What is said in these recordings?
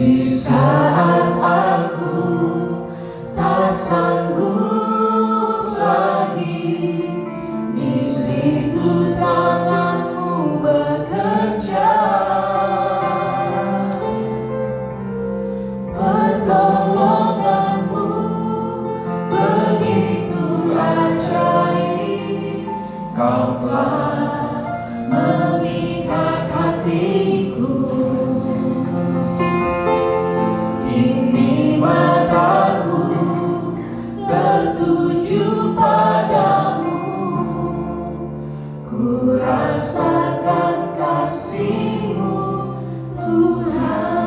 Di saat aku tak sanggup lagi, di situ tanganmu bekerja. Pertolonganmu begitu ajaib, kau telah memikat hatiku. Kini mataku tertuju padamu, ku rasakan kasih-Mu, Tuhan.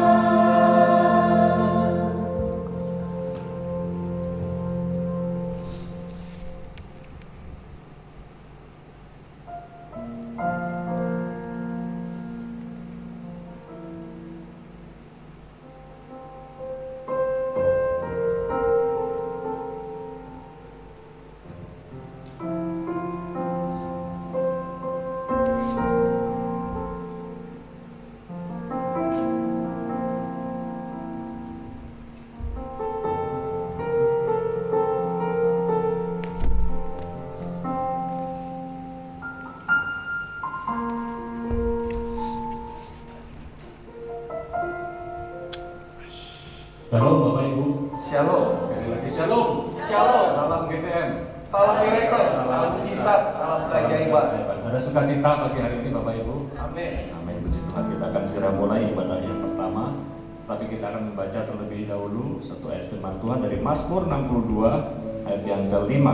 Shalom Bapak Ibu. Shalom, sekali lagi shalom. Shalom. Salam GTM. Salam miracle, salam mujizat, salam keajaiban. Ada sukacita pagi hari ini Bapak Ibu. Amin. Amin, puji Tuhan. Kita akan segera mulai ibadah yang pertama. Tapi kita akan membaca terlebih dahulu satu ayat firman Tuhan dari Mazmur 62 ayat yang ke-5.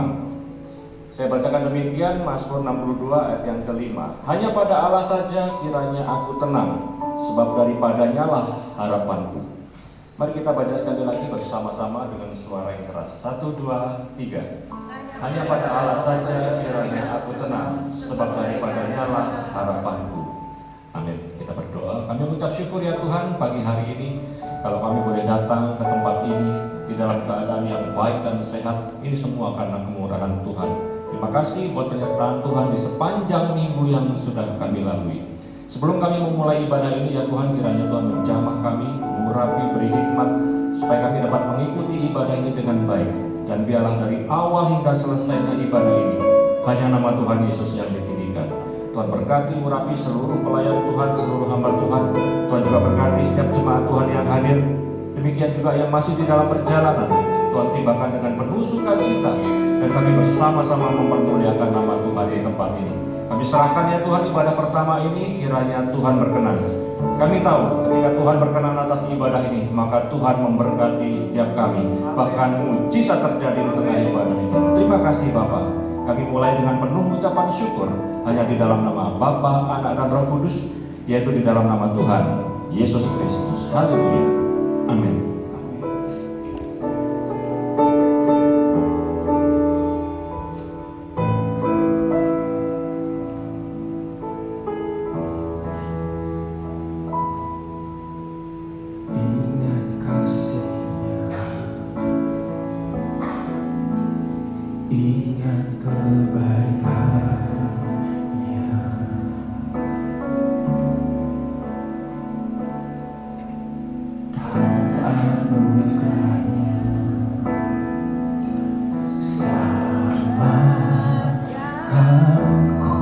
Saya bacakan demikian, Mazmur 62 ayat yang ke-5. Hanya pada Allah saja kiranya aku tenang, sebab daripadanya lah harapanku. Mari kita baca sekali lagi bersama-sama dengan suara yang keras. 1, 2, 3. Hanya pada Allah saja kiranya aku tenang, sebab daripadanya lah harapanku. Amin. Kita berdoa. Kami mengucap syukur ya Tuhan pagi hari ini, kalau kami boleh datang ke tempat ini di dalam keadaan yang baik dan sehat. Ini semua karena kemurahan Tuhan. Terima kasih buat penyertaan Tuhan di sepanjang minggu yang sudah kami lalui. Sebelum kami memulai ibadah ini ya Tuhan, kiranya Tuhan menjamah kami, mengurapi, beri hikmat, supaya kami dapat mengikuti ibadah ini dengan baik. Dan biarlah dari awal hingga selesainya ibadah ini, hanya nama Tuhan Yesus yang ditinggikan. Tuhan berkati, urapi seluruh pelayan Tuhan, seluruh hamba Tuhan. Tuhan juga berkati setiap jemaat Tuhan yang hadir. Demikian juga yang masih di dalam perjalanan. Tuhan tibakan dengan penuh sukacita, dan kami bersama-sama mempermuliakan nama Tuhan di tempat ini. Kami serahkan ya Tuhan ibadah pertama ini, kiranya Tuhan berkenan. Kami tahu ketika Tuhan berkenan atas ibadah ini, maka Tuhan memberkati setiap kami. Bahkan mujizat terjadi di tengah ibadah ini. Terima kasih Bapa. Kami mulai dengan penuh ucapan syukur, hanya di dalam nama Bapa, Anak dan Roh Kudus, yaitu di dalam nama Tuhan Yesus Kristus. Haleluya. Amin. Ingat kebaikannya, dan anugerahnya, selamatkanku.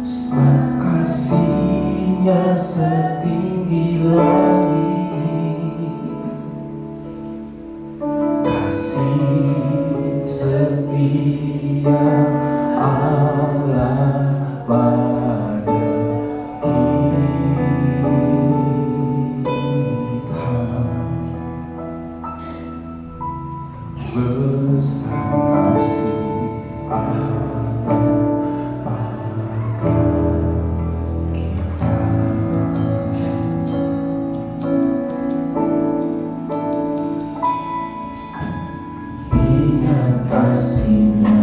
Sebab kasih-Nya setinggi langit, setia Allah pada kita. Besar kasih Allah pada kita. Ingat kasih-Nya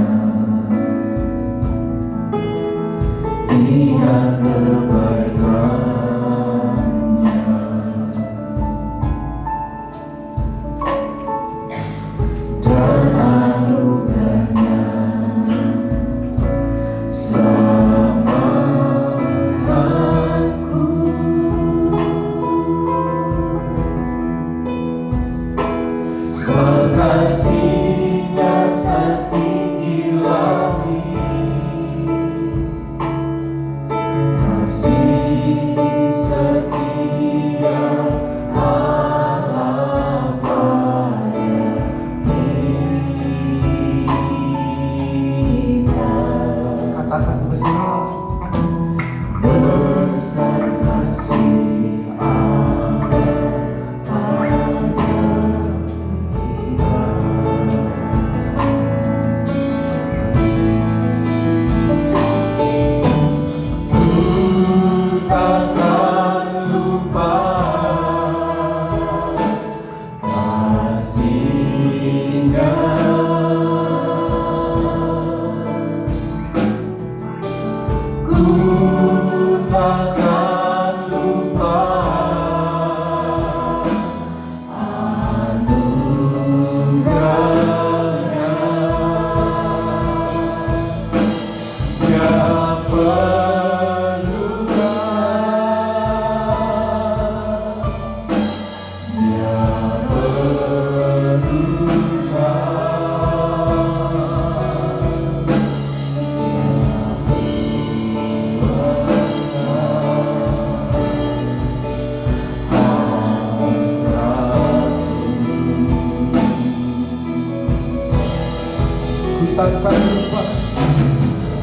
lupa,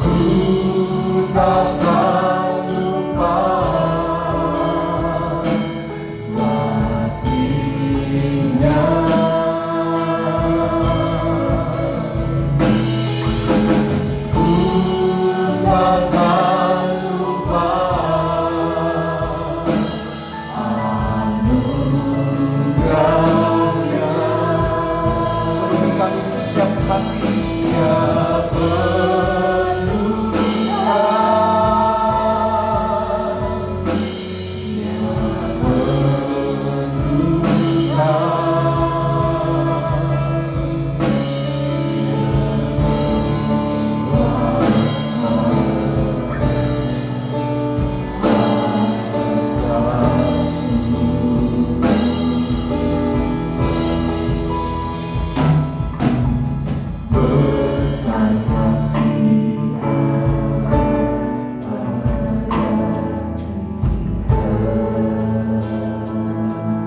ku takkan lupa kasih-Nya. Ku takkan lupa anugerah-Nya. Penuhi kami di setiap hati, ya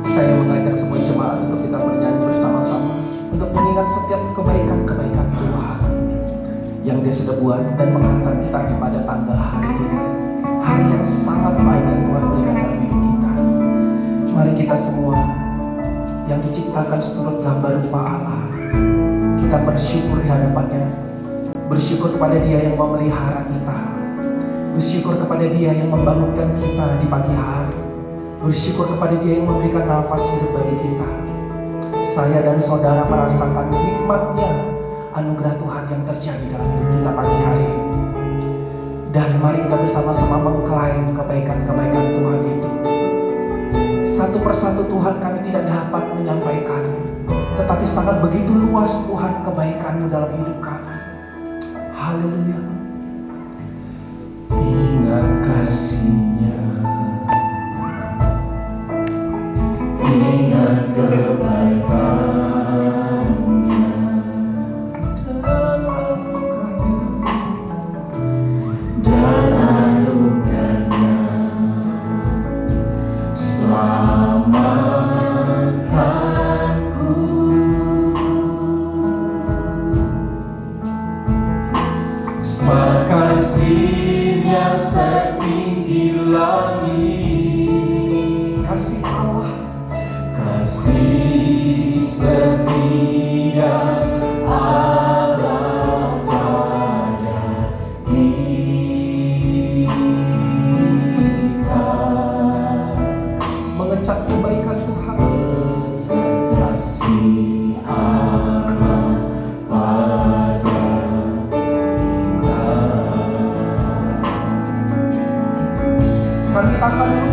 saya mengajak semua jemaat untuk kita bernyanyi bersama-sama untuk mengingat setiap kebaikan-kebaikan Tuhan yang Dia sudah buat dan menghantar kita pada tanggal hari ini, hari yang sangat baik yang Tuhan berikan dalam hidup kita. Mari kita semua yang diciptakan seturut gambar rupa Allah, kita bersyukur di hadapan-Nya, bersyukur kepada Dia yang memelihara kita, bersyukur kepada Dia yang membangunkan kita di pagi hari, bersyukur kepada Dia yang memberikan nafas hidup bagi kita. Saya dan saudara merasakan nikmatnya anugerah Tuhan yang terjadi dalam hidup kita pagi hari ini. Dan mari kita bersama-sama mengklaim kebaikan-kebaikan Tuhan itu. Satu persatu Tuhan kami tidak dapat menyampaikannya, tetapi sangat begitu luas Tuhan kebaikan-Mu dalam hidup kami. Haleluya. Ingat kasih-Nya, ingat kebaikan-Nya dalam kami dan anugerah-Nya selamatkanku. Sebab kasih-Nya setinggi langit, kasih Allah, kasih setia Allah pada kita. Mengecap kebaikan Tuhan, kasih Allah pada kita. Kami takkan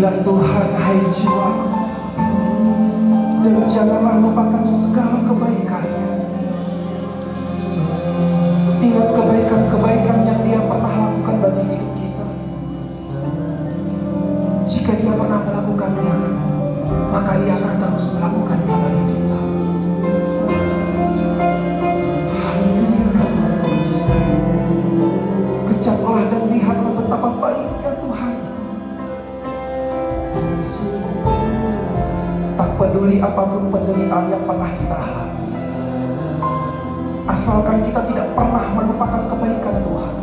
Pujilah Tuhan, hai jiwaku, dan janganlah lupakan segala kebaikannya. Ingat kebaikan-kebaikan yang Dia pernah lakukan bagi hidup kita. Jika Dia pernah melakukannya, maka Dia akan terus melakukannya bagi kita. Haleluya. Kecaplah dan lihatlah betapa baiknya Tuhan. Tak peduli apapun penderitaan yang pernah kita alami, asalkan kita tidak pernah melupakan kebaikan Tuhan,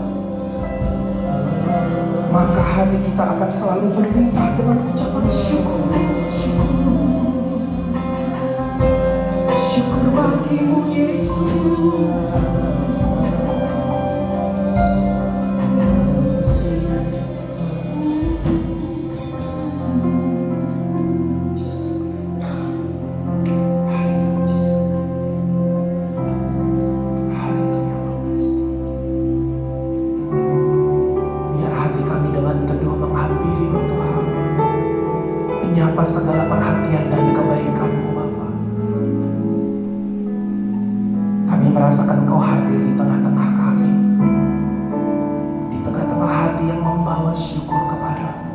maka hati kita akan selalu berlimpah dengan ucapan syukur. Syukur bagimu Yesus. Menyapa segala perhatian dan kebaikan-Mu Bapa. Kami merasakan Kau hadir di tengah-tengah kami, di tengah-tengah hati yang membawa syukur kepada-Mu.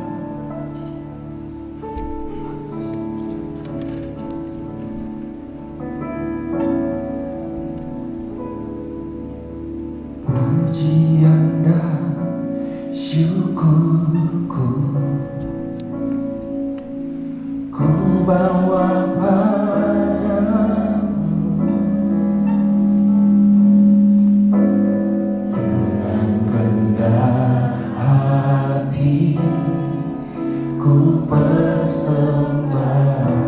Pujian dan syukurku ku bawa padamu, dengan rendah hati ku persembahkan.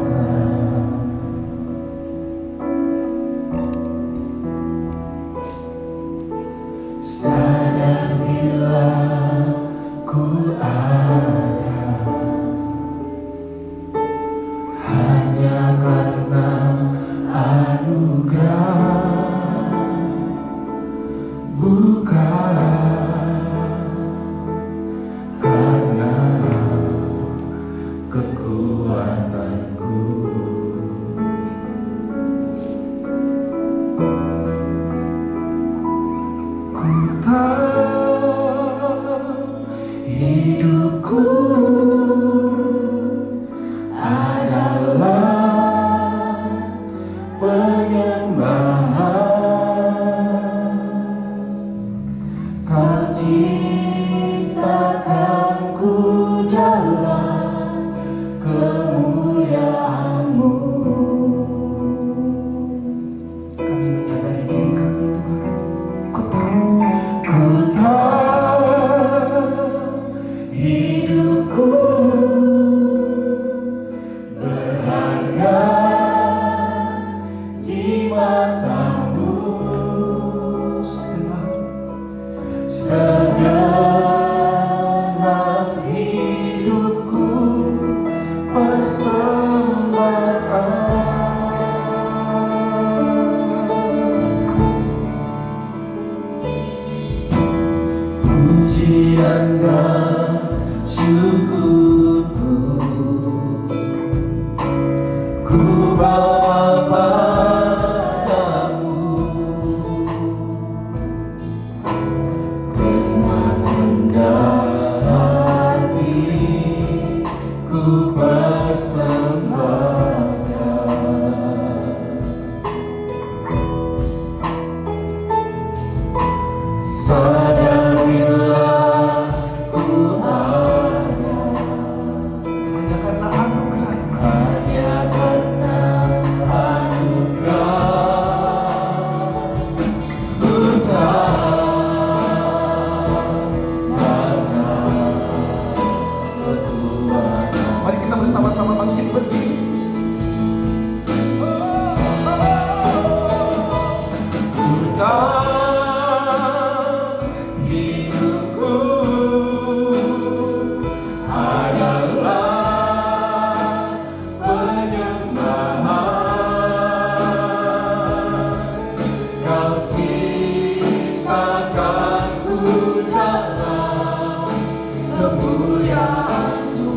Sadar bila ku ada hanya karena anugerah, bukan karena kekuatanku. Ku tahu hidupku adalah penyembahan. Kau ciptakanku dalam kemuliaan-Mu. Kami menyadari diri kami Tuhan. Ku tahu hidupku berharga di mata-Mu. Segenap hidupku persembahkan. Pujian dan syukurku ku bawa padamu, dengan rendah hati ku persembahkan. Sadar bila ku ada hanya karena anugerah-Mu, hanya karena anugerah, bukan karena kekuatan. Mari kita bersama-sama bangkit berdiri. Ku tahu hidupku adalah penyembahan. Kau ciptakanku dalam kemuliaan-Mu.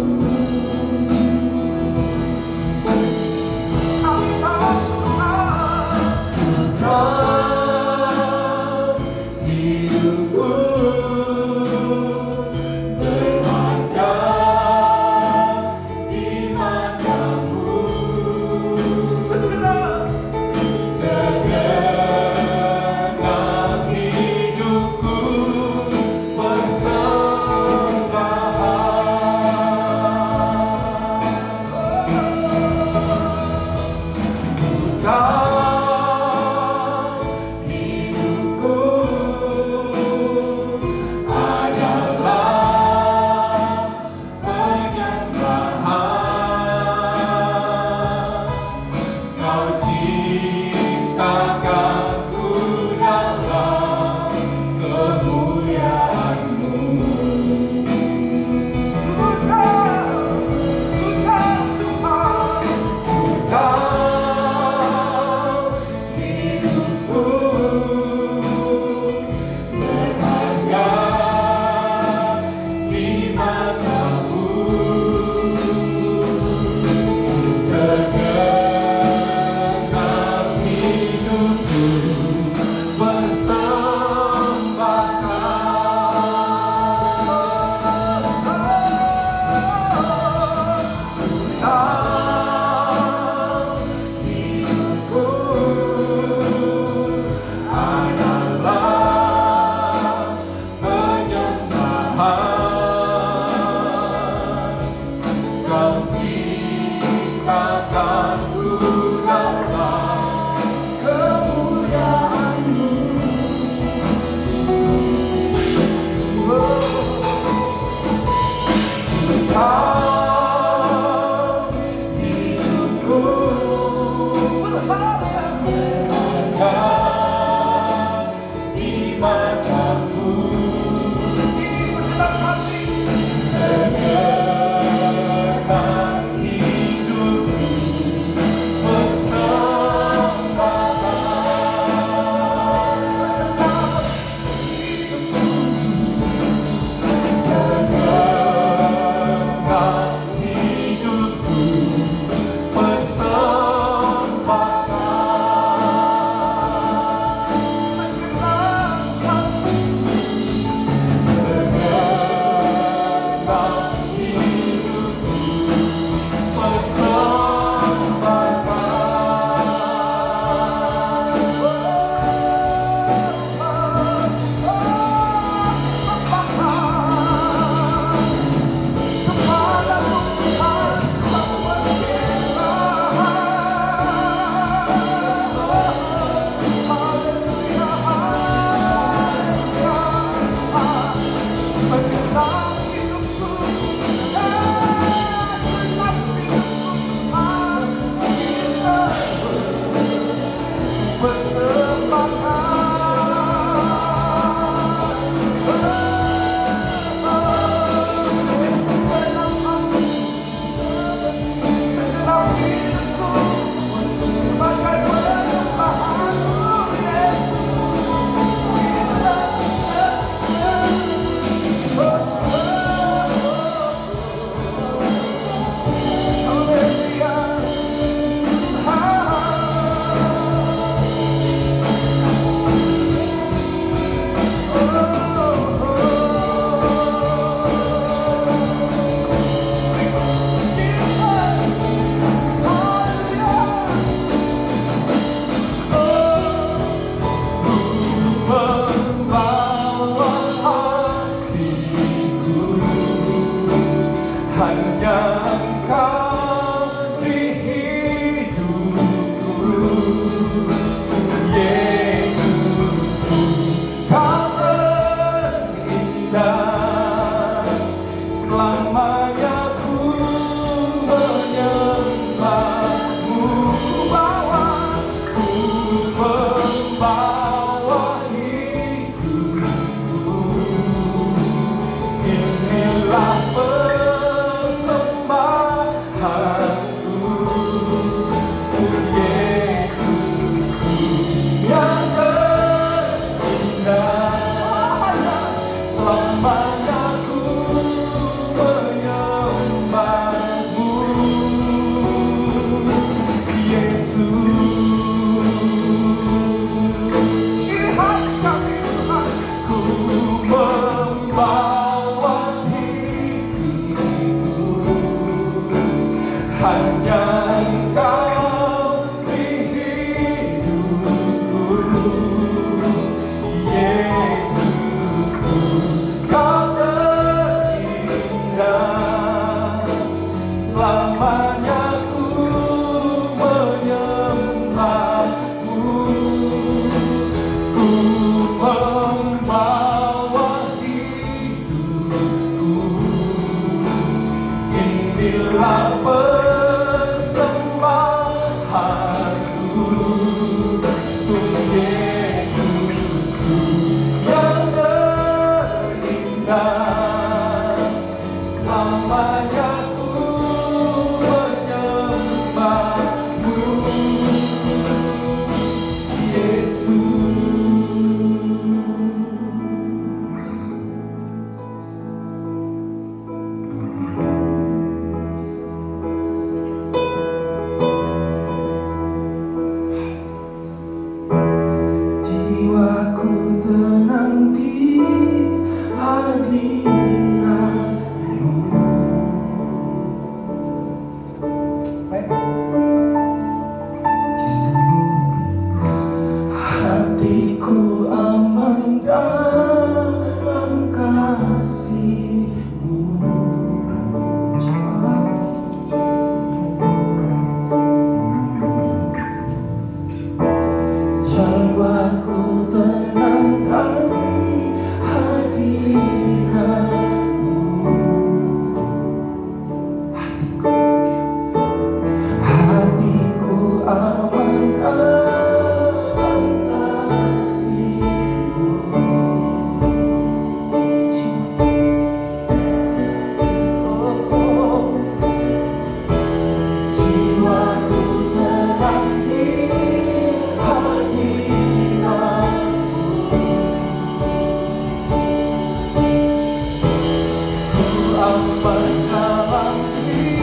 mendalam di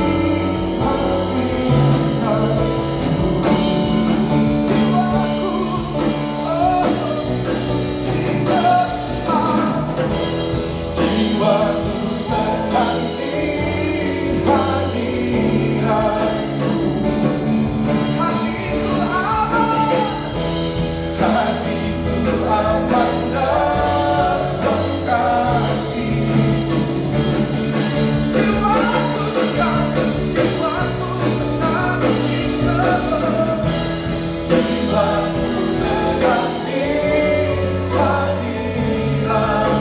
hatinya. Jiwaku, oh Jesus, jiwaku menanti hadiratmu. Hatiku aman, hatiku aman dalam kasih. Jiwaku tegar, jiwaku tenang di Tuhan. Jiwaku tenang di hadiratmu.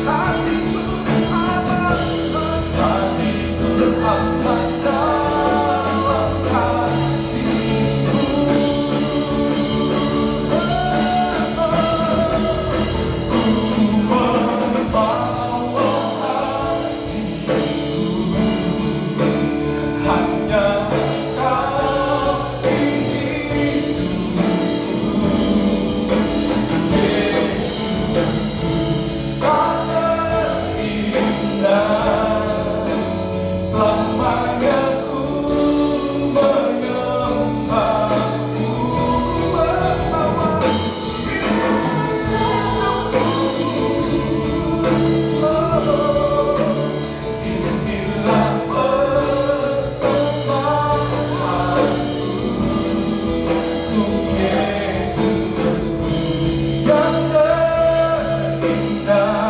Hatiku aman, hatiku aman dalam kasih-Mu. Membawa hatiku hanya Kau Yesus, Kau terindah. Selamanya ku menyembah-Mu. Membawa inilah persembahanku untuk Yesus yang terindah.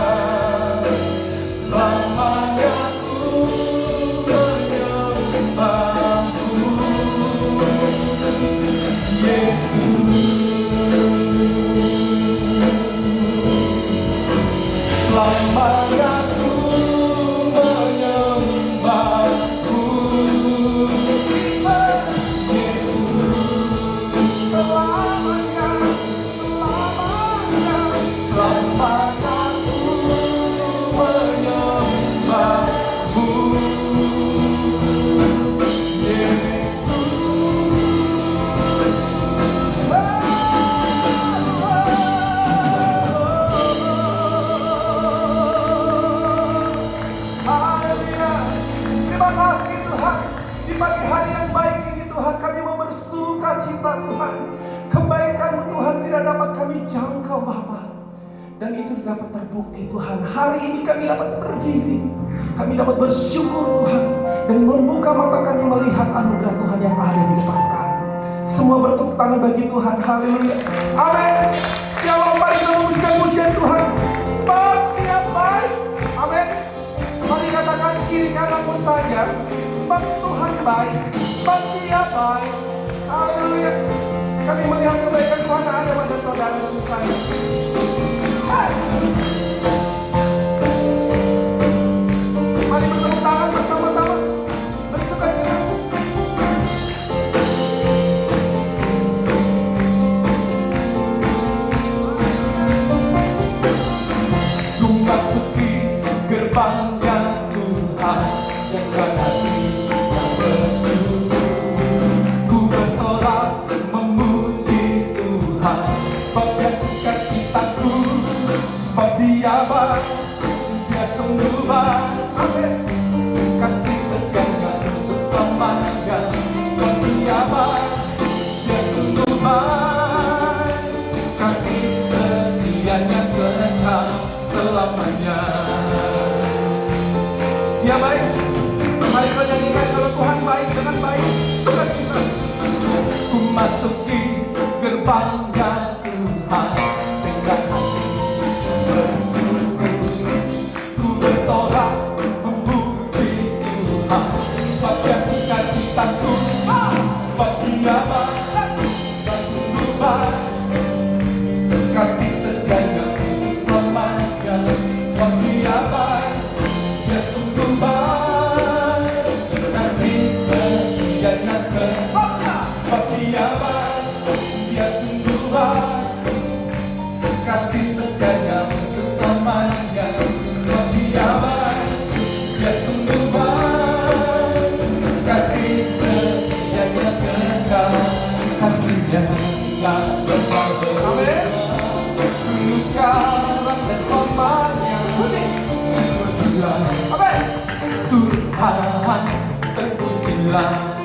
Selamanya ku menyembah-Mu, Yesus. Selamanya ku menyembah-Mu, Yesus. Selamanya, selamanya, selamanya ku menyembah-Mu, Haleluya. Terima kasih Tuhan. Di pagi hari yang baik ini Tuhan, kami mau bersuka cita Tuhan. Kebaikan-Mu Tuhan tidak dapat kami jangkau Bapa. Dan itu dapat terbukti Tuhan. Hari ini kami dapat berdiri. Kami dapat bersyukur Tuhan. Dan membuka mata kami melihat anugerah Tuhan yang ada di depan kami. Semua bertepuk tangan bagi Tuhan. Haleluya. Amin. Siapa mari kita memberikan pujian Tuhan. Sebab Dia baik. Amin. Mari katakan kiri kananmu saja. Sebab Tuhan baik. Sebab Dia baik. Haleluya. Kami melihat kebaikan Tuhan ada pada saudara dan saya. Hai. Mari bertepuk tangan bersama-sama. Bersuka cita. Ku masuki gerbangnya Tuhan dengan hati yang bersyukur. Ku bersorak memuji Tuhan, sebab Dia sukacitaku, sebab Dia baik, Dia sungguh baik. Amin. Kasih setianya untuk selamanya, sebab Dia baik, Dia sungguh baik. Kasih setianya kekal selamanya. Dia baik. Mari kita nyanyikan kalau Tuhan baik dengan baik. Sukacita. Ku masuki gerbangnya Tuhan dengan hati bersyukur. Ku bersorak memuji Tuhan, sebab Dia sukacitaku, sebab Dia baik, Dia sungguh baik. Kasih setianya untuk selamanya, sebab Dia baik, Dia sungguh baik. Kasih setianya sebab Dia baik, Dia sungguh baik. terpujilah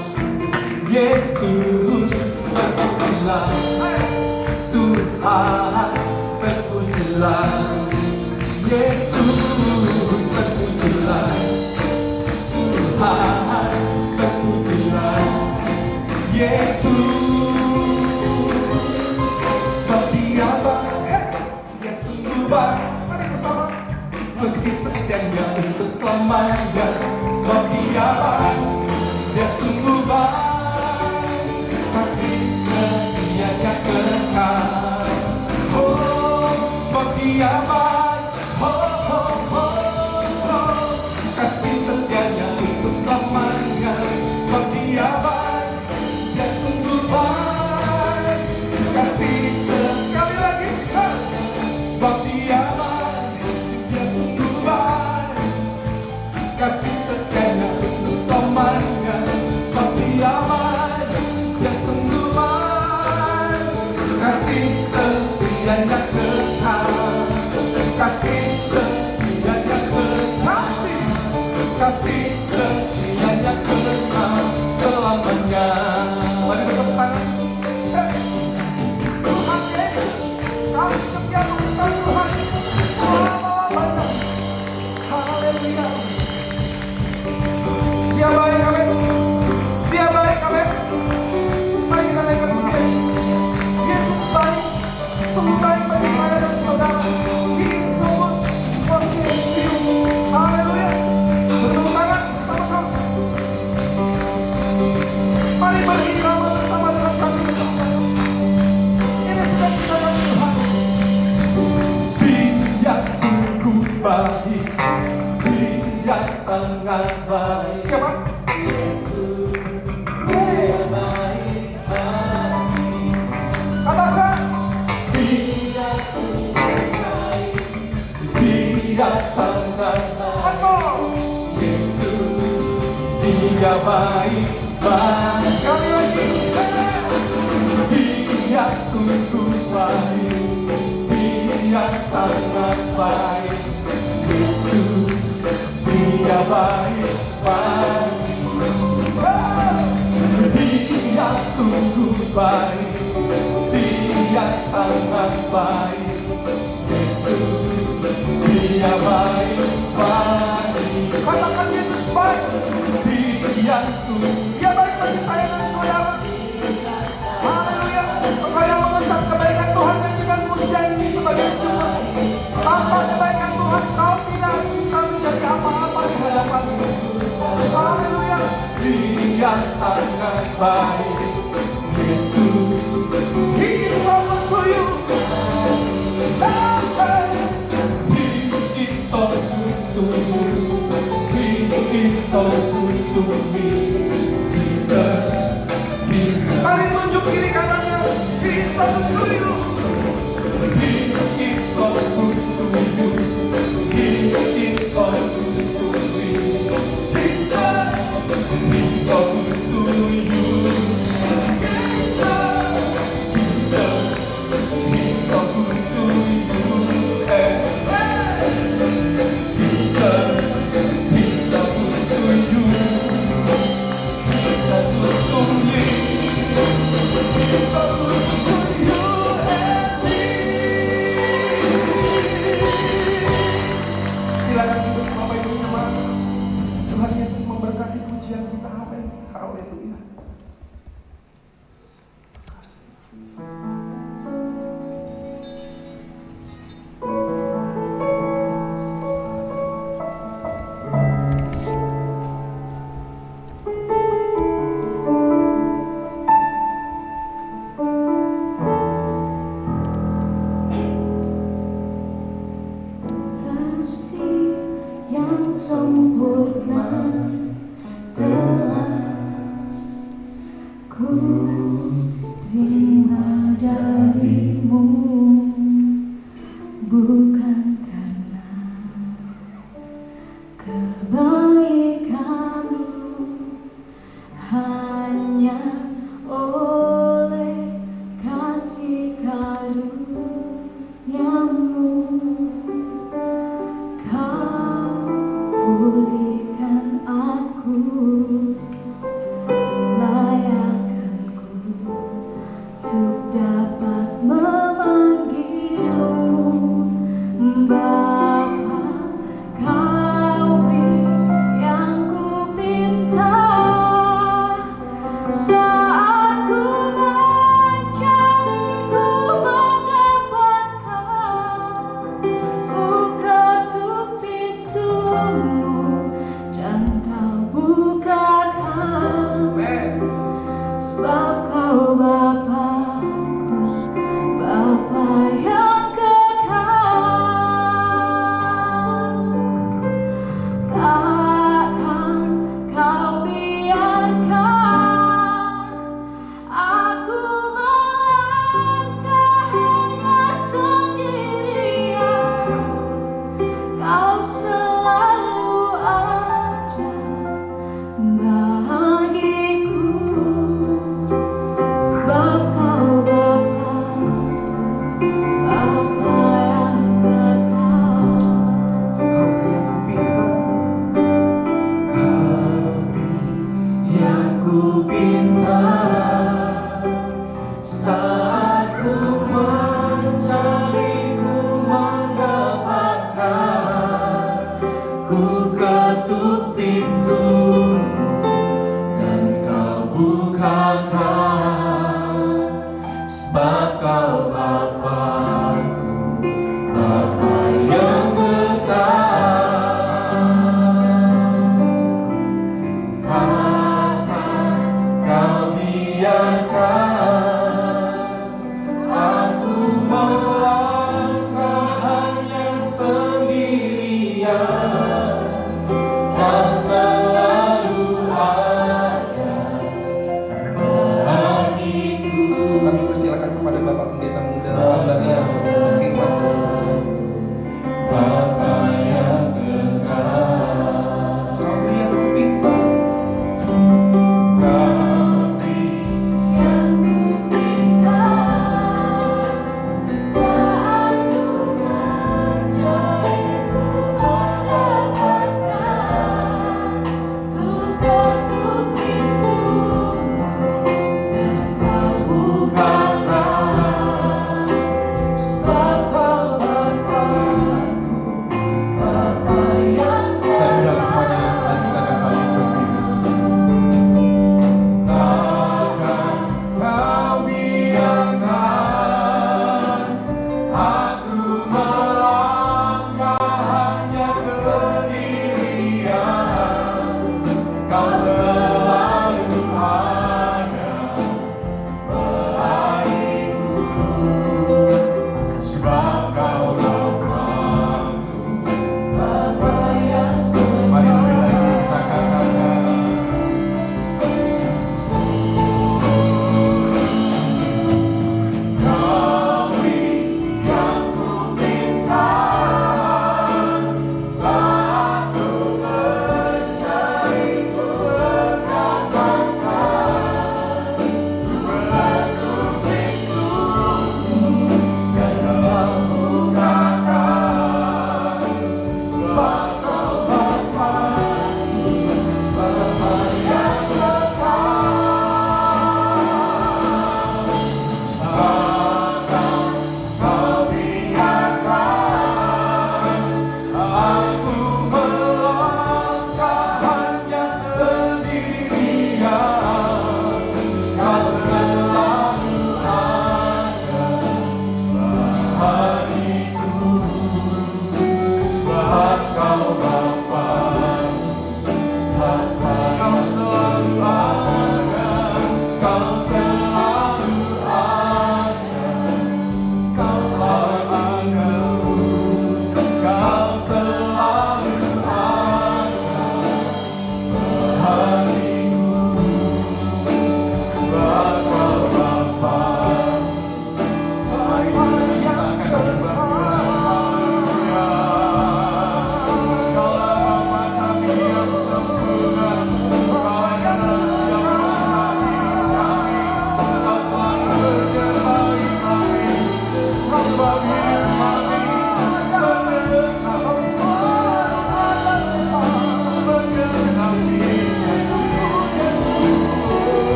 Yesus, terpujilah Tuhan, terpujilah Yesus, terpujilah Tuhan, terpujilah Yesus. Seperti apa Dia sungguh baik. Mari bersama. Kasih setianya untuk selamanya. Seperti apa Dia sungguh baik. Kasih setianya kekal. Oh, seperti apa. Oh, oh, oh, oh. Kasih setianya untuk selamanya. Seperti apa Dia sungguh baik. Kasih sekali lagi. Seperti apa Dia sungguh baik. Kasih setianya untuk selamanya. Seperti apa Dia sungguh baik. Kasih setianya kekal. Kasih setianya kekal. Kasih setianya kekal selamanya. Mari bertepuk tangan. Tuhan Yesus, kasih setia untuk Tuhan selama-lamanya. Haleluya. Dia baik, amin. Dia baik, amin. Mari kita naikkan pujian. Yesus baik, sungguh baik bagi saya dan saudara. He is so good. What can I do? Haleluya. Bertepuk tangan bersama-sama. Mari berirama bersama dengan kami bersama. Ini sudah kita dari Tuhan. Dia sungguh baik. Dia sangat baik. Siapa? Yesus. Dia baik bagi. Katakan. Dia sungguh baik. Dia sangat baik. Yesus. Dia baik bagi. Sekali lagi. Dia sungguh baik. Dia sangat baik. Yesus. Dia baik bagi. Dia sungguh baik. Dia sangat baik. Yesus. Dia baik bagi. Katakan Yesus baik. Dia sungguh. Dia baik bagi saya dan saudara. Haleluya. Engkau yang mengucap kebaikan Tuhan dan dengan pujian ini sebagai syukur. Tanpa kebaikan Tuhan kau tidak bisa menjadi apa-apa di hadapan-Mu. Haleluya. Dia sangat baik. Yesus. He is so good to you. He is so good to you. He is so good to me. Jesus. Mari tunjuk kiri kanannya. He is so good to you. He is so good to you. He is so good to me. Jesus. He is so good to you. Jesus. Jesus. He is so good to you. Jesus. He is so good to you. He is so good to me. He is so good to you and me. Silakan duduk Bapak Ibu jemaat. Tuhan Yesus memberkati pujian kita. Amin. Haleluya. Kasih yang sempurna telah ku terima darimu, bukan karena kebaikanmu, hanya oleh kasih karuniamu kau pulihkan aku.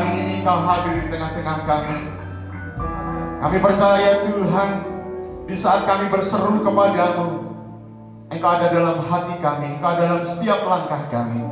hari ini Kau hadir di tengah-tengah kami. Kami percaya Tuhan, di saat kami berseru kepadamu, Engkau ada dalam hati kami, Engkau ada dalam setiap langkah kami.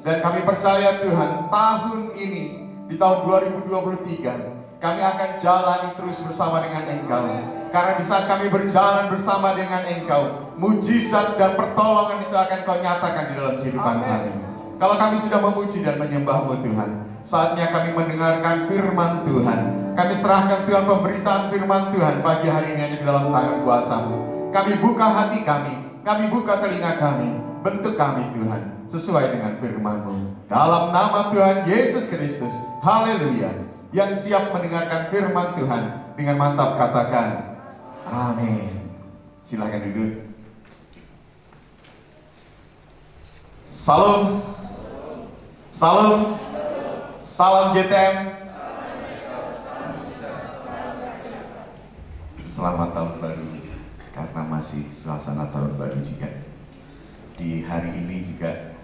Dan kami percaya Tuhan, tahun ini, di tahun 2023, kami akan jalani terus bersama dengan Engkau. Karena di saat kami berjalan bersama dengan Engkau, mujizat dan pertolongan itu akan Kau nyatakan di dalam kehidupan kami. Kalau kami sudah memuji dan menyembah-Mu Tuhan, saatnya kami mendengarkan firman Tuhan. Kami serahkan Tuhan pemberitaan firman Tuhan pagi hari ini hanya di dalam tangan kuasa-Mu. Kami buka hati kami buka telinga kami, bentuk kami Tuhan, sesuai dengan firman-Mu. Dalam nama Tuhan Yesus Kristus, haleluya. Yang siap mendengarkan firman Tuhan, dengan mantap katakan, amin. Silakan duduk. Salam. Salam. Salam GTM. Selamat tahun baru, karena masih suasana tahun baru juga. Di hari ini juga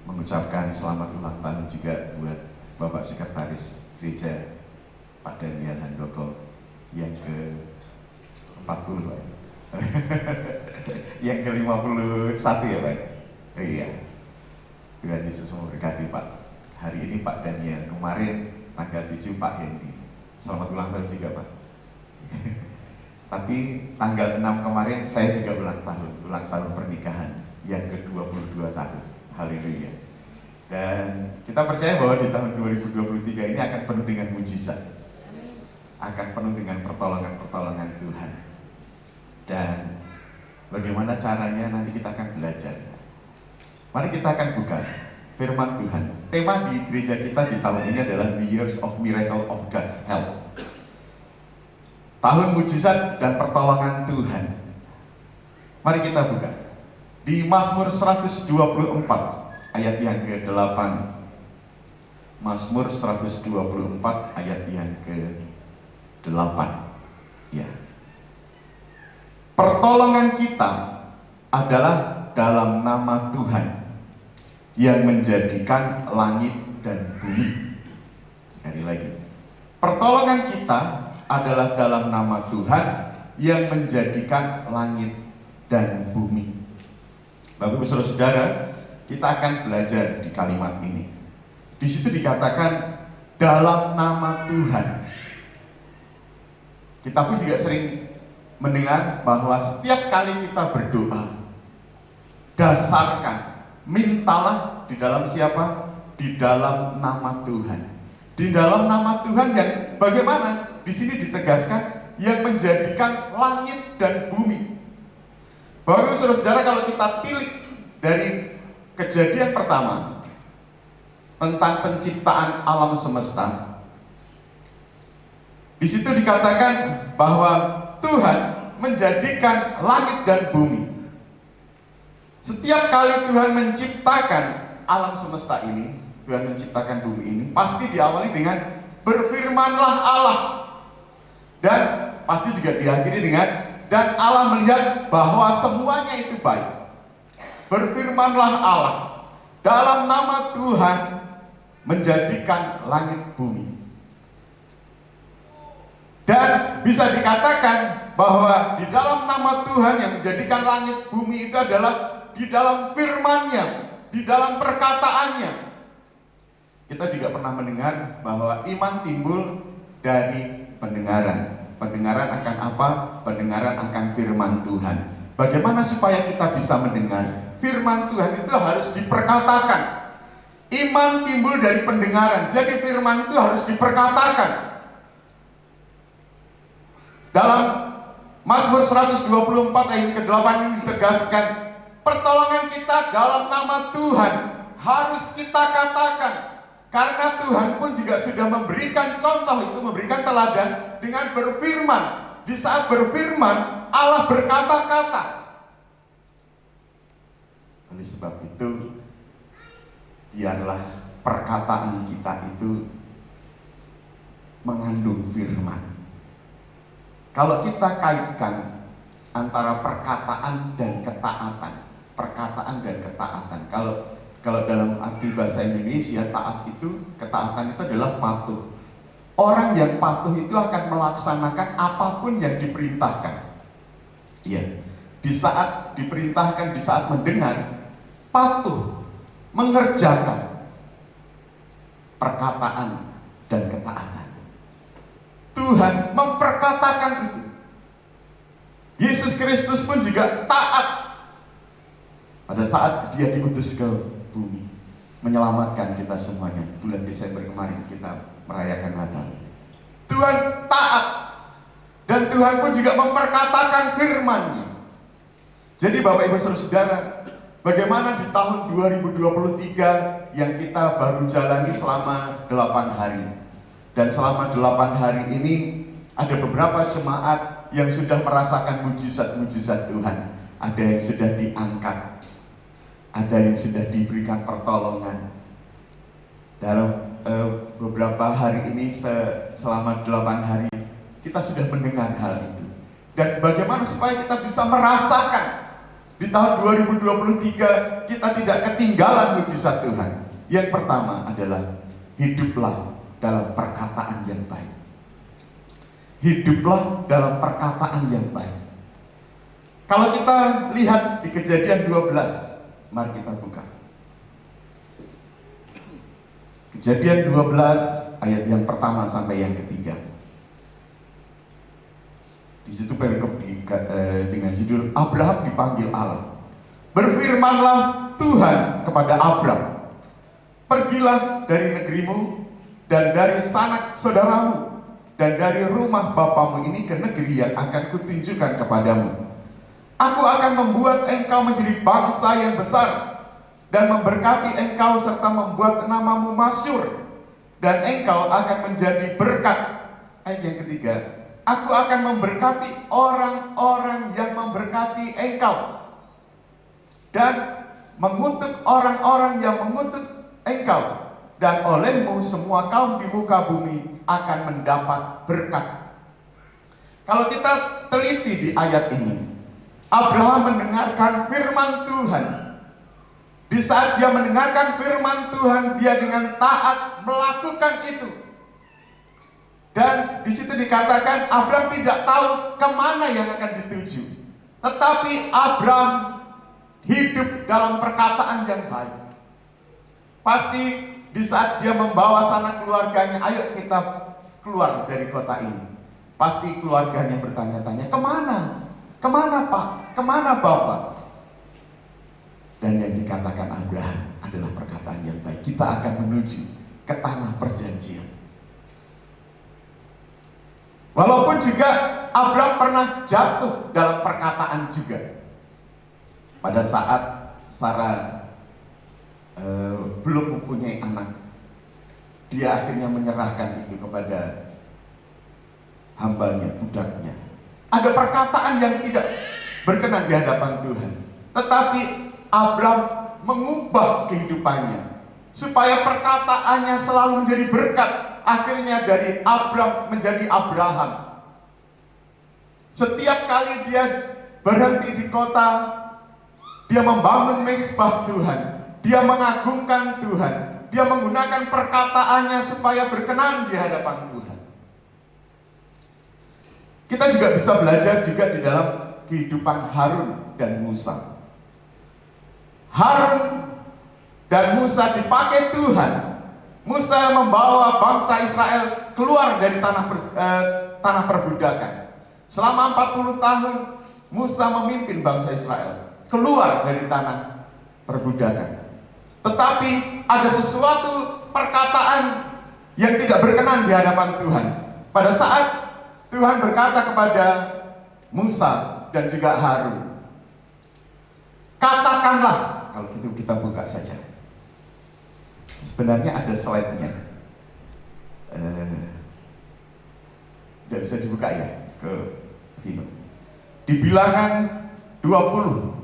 mengucapkan selamat ulang tahun juga buat Bapak Sekretaris Gereja Pak Daniel Handoko yang ke-40 Pak. Yang ke-51 ya Pak. Iya. Tuhan Yesus memberkati Pak. Hari ini Pak Daniel, kemarin tanggal 7 Pak Hendy. Selamat ulang tahun juga Pak. Tapi tanggal 6 kemarin saya juga ulang tahun pernikahan yang ke-22 tahun. Haleluya. Dan kita percaya bahwa di tahun 2023 ini akan penuh dengan mujizat. Akan penuh dengan pertolongan-pertolongan Tuhan. Dan bagaimana caranya nanti kita akan belajar. Mari kita akan buka firman Tuhan. Tema di gereja kita di tahun ini adalah The Years of Miracle of God's Help. Tahun mujizat dan pertolongan Tuhan. Mari kita buka di Mazmur 124 ayat yang ke-8. Mazmur 124 ayat yang ke-8. Ya. Pertolongan kita adalah dalam nama Tuhan yang menjadikan langit dan bumi. Sekali lagi. Pertolongan kita adalah dalam nama Tuhan yang menjadikan langit dan bumi. Bapak Ibu Saudara, kita akan belajar di kalimat ini. Di situ dikatakan dalam nama Tuhan. Kita pun juga sering mendengar bahwa setiap kali kita berdoa, dasarkan, mintalah di dalam siapa? Di dalam nama Tuhan. Di dalam nama Tuhan yang bagaimana? Di sini ditegaskan yang menjadikan langit dan bumi. Bapak Ibu Saudara, kalau kita tilik dari kejadian pertama tentang penciptaan alam semesta, di situ dikatakan bahwa Tuhan menjadikan langit dan bumi. Setiap kali Tuhan menciptakan alam semesta ini, Tuhan menciptakan bumi ini, pasti diawali dengan berfirmanlah Allah. Dan pasti juga diakhiri dengan dan Allah melihat bahwa semuanya itu baik. Berfirmanlah Allah dalam nama Tuhan menjadikan langit bumi. Dan bisa dikatakan bahwa di dalam nama Tuhan yang menjadikan langit bumi itu adalah di dalam firman-Nya, di dalam perkataannya. Kita juga pernah mendengar bahwa iman timbul dari pendengaran. Pendengaran akan apa? Pendengaran akan firman Tuhan. Bagaimana supaya kita bisa mendengar? Firman Tuhan itu harus diperkatakan. Iman timbul dari pendengaran. Jadi firman itu harus diperkatakan. Dalam Mazmur 124 ayat ke-8 ini ditegaskan, pertolongan kita dalam nama Tuhan harus kita katakan. Karena Tuhan pun juga sudah memberikan contoh itu, memberikan teladan dengan berfirman. Di saat berfirman, Allah berkata-kata. Oleh sebab itu, biarlah perkataan kita itu mengandung firman. Kalau kita kaitkan antara perkataan dan ketaatan, Kalau dalam arti bahasa Indonesia, taat itu, ketaatan itu adalah patuh. Orang yang patuh itu akan melaksanakan apapun yang diperintahkan. Iya, di saat diperintahkan, di saat mendengar, patuh, mengerjakan perkataan dan ketaatan. Tuhan memperkatakan itu. Yesus Kristus pun juga taat pada saat dia diutus ke bumi, menyelamatkan kita semuanya. Bulan Desember kemarin kita merayakan Natal. Tuhan taat, dan Tuhan pun juga memperkatakan firman-Nya. Jadi Bapak Ibu Saudara, bagaimana di tahun 2023 yang kita baru jalani selama 8 hari. Dan selama 8 hari ini ada beberapa jemaat yang sudah merasakan mujizat-mujizat Tuhan. Ada yang sudah diangkat, ada yang sudah diberikan pertolongan. Dalam beberapa hari ini, selama 8 hari, kita sudah mendengar hal itu. Dan bagaimana supaya kita bisa merasakan di tahun 2023 kita tidak ketinggalan mujizat Tuhan. Yang pertama adalah hiduplah dalam perkataan yang baik. Hiduplah dalam perkataan yang baik. Kalau kita lihat di Kejadian 12, mari kita buka. Kejadian 12 ayat yang pertama sampai yang ketiga. Di situ perikop dengan judul Abraham dipanggil Allah. Berfirmanlah Tuhan kepada Abram, pergilah dari negerimu dan dari sanak saudaramu dan dari rumah bapamu ini ke negeri yang akan kutunjukkan kepadamu. Aku akan membuat engkau menjadi bangsa yang besar dan memberkati engkau serta membuat namamu masyhur, dan engkau akan menjadi berkat. Ayat yang ketiga, aku akan memberkati orang-orang yang memberkati engkau, dan mengutuk orang-orang yang mengutuk engkau, dan olehmu semua kaum di muka bumi akan mendapat berkat. Kalau kita teliti di ayat ini, Abraham mendengarkan firman Tuhan. Di saat dia mendengarkan firman Tuhan, dia dengan taat melakukan itu. Dan di situ dikatakan Abraham tidak tahu kemana yang akan dituju, tetapi Abraham hidup dalam perkataan yang baik. Pasti di saat dia membawa sanak keluarganya, ayo kita keluar dari kota ini, pasti keluarganya bertanya-tanya, kemana? Kemana Pak? Kemana Bapak? Dan yang dikatakan Abraham adalah perkataan yang baik. Kita akan menuju ke tanah perjanjian. Walaupun juga Abraham pernah jatuh dalam perkataan juga. Pada saat Sarah belum mempunyai anak, dia akhirnya menyerahkan itu kepada hambanya, budaknya. Ada perkataan yang tidak berkenan di hadapan Tuhan, tetapi Abraham mengubah kehidupannya supaya perkataannya selalu menjadi berkat. Akhirnya dari Abraham menjadi Abraham. Setiap kali dia berhenti di kota, dia membangun mezbah Tuhan, dia mengagungkan Tuhan, dia menggunakan perkataannya supaya berkenan di hadapan Tuhan. Kita juga bisa belajar juga di dalam kehidupan Harun dan Musa. Harun dan Musa dipakai Tuhan. Musa membawa bangsa Israel keluar dari tanah perbudakan. Selama 40 tahun Musa memimpin bangsa Israel keluar dari tanah perbudakan. Tetapi ada sesuatu perkataan yang tidak berkenan di hadapan Tuhan. Pada saat Tuhan berkata kepada Musa dan juga Harun, katakanlah, kalau gitu kita buka saja. Sebenarnya ada slide-nya. Tidak bisa dibuka ya ke Vino. Di bilangan 20.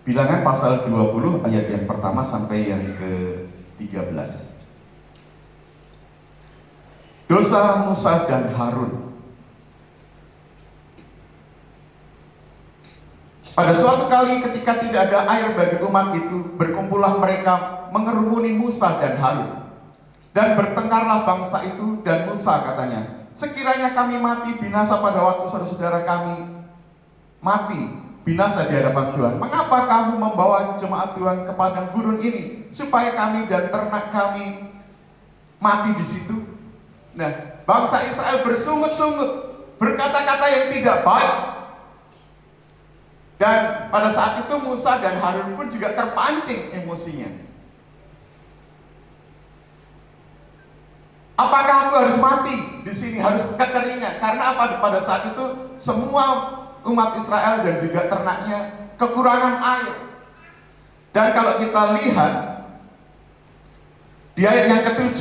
Bilangan pasal 20 ayat yang pertama sampai yang ke-13. Dosa Musa dan Harun. Pada suatu kali ketika tidak ada air bagi umat itu, berkumpullah mereka mengerumuni Musa dan Harun. Dan bertengkarlah bangsa itu, dan Musa katanya, sekiranya kami mati binasa pada waktu saudara-saudara kami mati binasa di hadapan Tuhan, mengapa kamu membawa jemaat Tuhan ke padang gurun ini, supaya kami dan ternak kami mati di situ? Nah, bangsa Israel bersungut-sungut, berkata-kata yang tidak baik. Dan pada saat itu Musa dan Harun pun juga terpancing emosinya. Apakah aku harus mati di sini, harus kekeringan? Karena apa? Pada saat itu semua umat Israel dan juga ternaknya kekurangan air. Dan kalau kita lihat di ayat yang ke-7,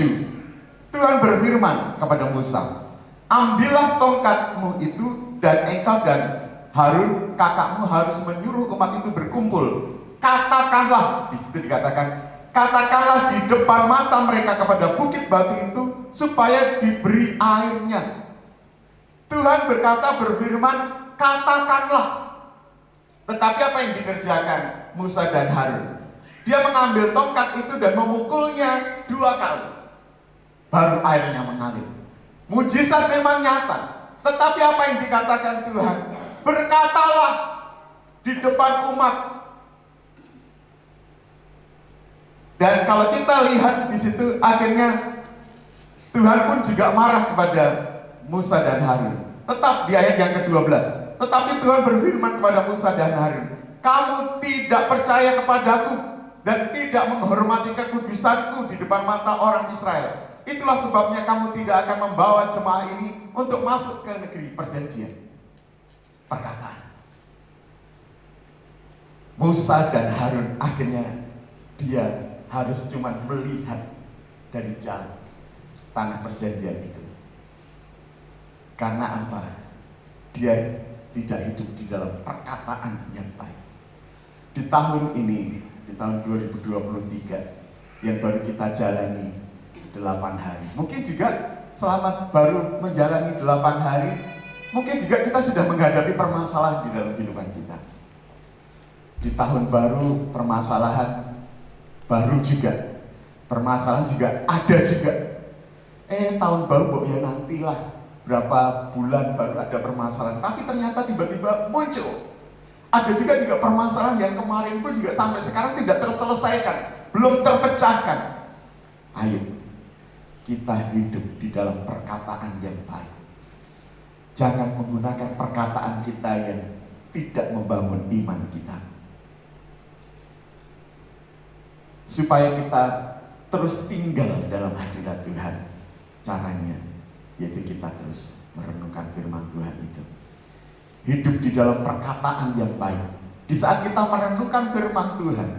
Tuhan berfirman kepada Musa, ambillah tongkatmu itu, dan engkau dan Harun kakakmu harus menyuruh umat itu berkumpul. Katakanlah, di situ dikatakan, katakanlah di depan mata mereka kepada bukit batu itu, supaya diberi airnya. Tuhan berkata, berfirman, katakanlah. Tetapi apa yang dikerjakan Musa dan Harun? Dia mengambil tongkat itu dan memukulnya 2 kali, baru airnya mengalir. Mujizat memang nyata, tetapi apa yang dikatakan Tuhan? Berkatalah di depan umat. Dan kalau kita lihat di situ, akhirnya Tuhan pun juga marah kepada Musa dan Harun. Tetap di ayat yang ke-12. Tetapi Tuhan berfirman kepada Musa dan Harun, kamu tidak percaya kepadaku dan tidak menghormati kekudusanku di depan mata orang Israel. Itulah sebabnya kamu tidak akan membawa jemaah ini untuk masuk ke negeri perjanjian. Perkataan Musa dan Harun, akhirnya dia harus cuma melihat dari jauh tanah perjanjian itu. Karena apa? Dia tidak hidup di dalam perkataan yang baik. Di tahun ini, di tahun 2023 yang baru kita jalani 8 hari, mungkin juga selama baru menjalani 8 hari, mungkin juga kita sudah menghadapi permasalahan di dalam kehidupan kita. Di tahun baru permasalahan baru juga, permasalahan juga ada juga. Tahun baru ya nantilah, berapa bulan baru ada permasalahan, tapi ternyata tiba-tiba muncul. Ada juga permasalahan yang kemarin pun juga sampai sekarang tidak terselesaikan, belum terpecahkan. Ayo, kita hidup di dalam perkataan yang baik. Jangan menggunakan perkataan kita yang tidak membangun iman kita, supaya kita terus tinggal dalam hadirat Tuhan. Caranya yaitu kita terus merenungkan firman Tuhan itu, hidup di dalam perkataan yang baik. Di saat kita merenungkan firman Tuhan,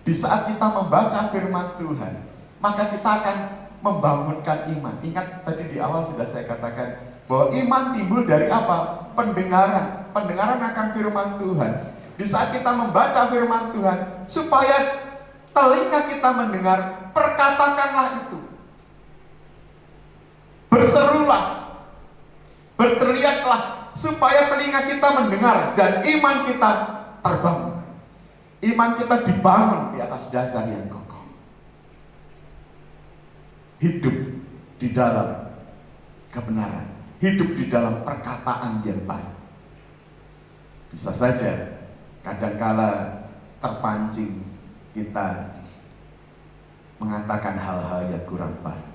di saat kita membaca firman Tuhan, maka kita akan membangunkan iman. Ingat tadi di awal sudah saya katakan bahwa iman timbul dari apa? Pendengaran. Pendengaran akan firman Tuhan. Di saat kita membaca firman Tuhan, supaya telinga kita mendengar, perkatakanlah itu. Berserulah, berteriaklah, supaya telinga kita mendengar dan iman kita terbangun. Iman kita dibangun di atas dasar yang kokoh. Hidup di dalam kebenaran, hidup di dalam perkataan yang baik. Bisa saja kadangkala terpancing kita mengatakan hal-hal yang kurang baik.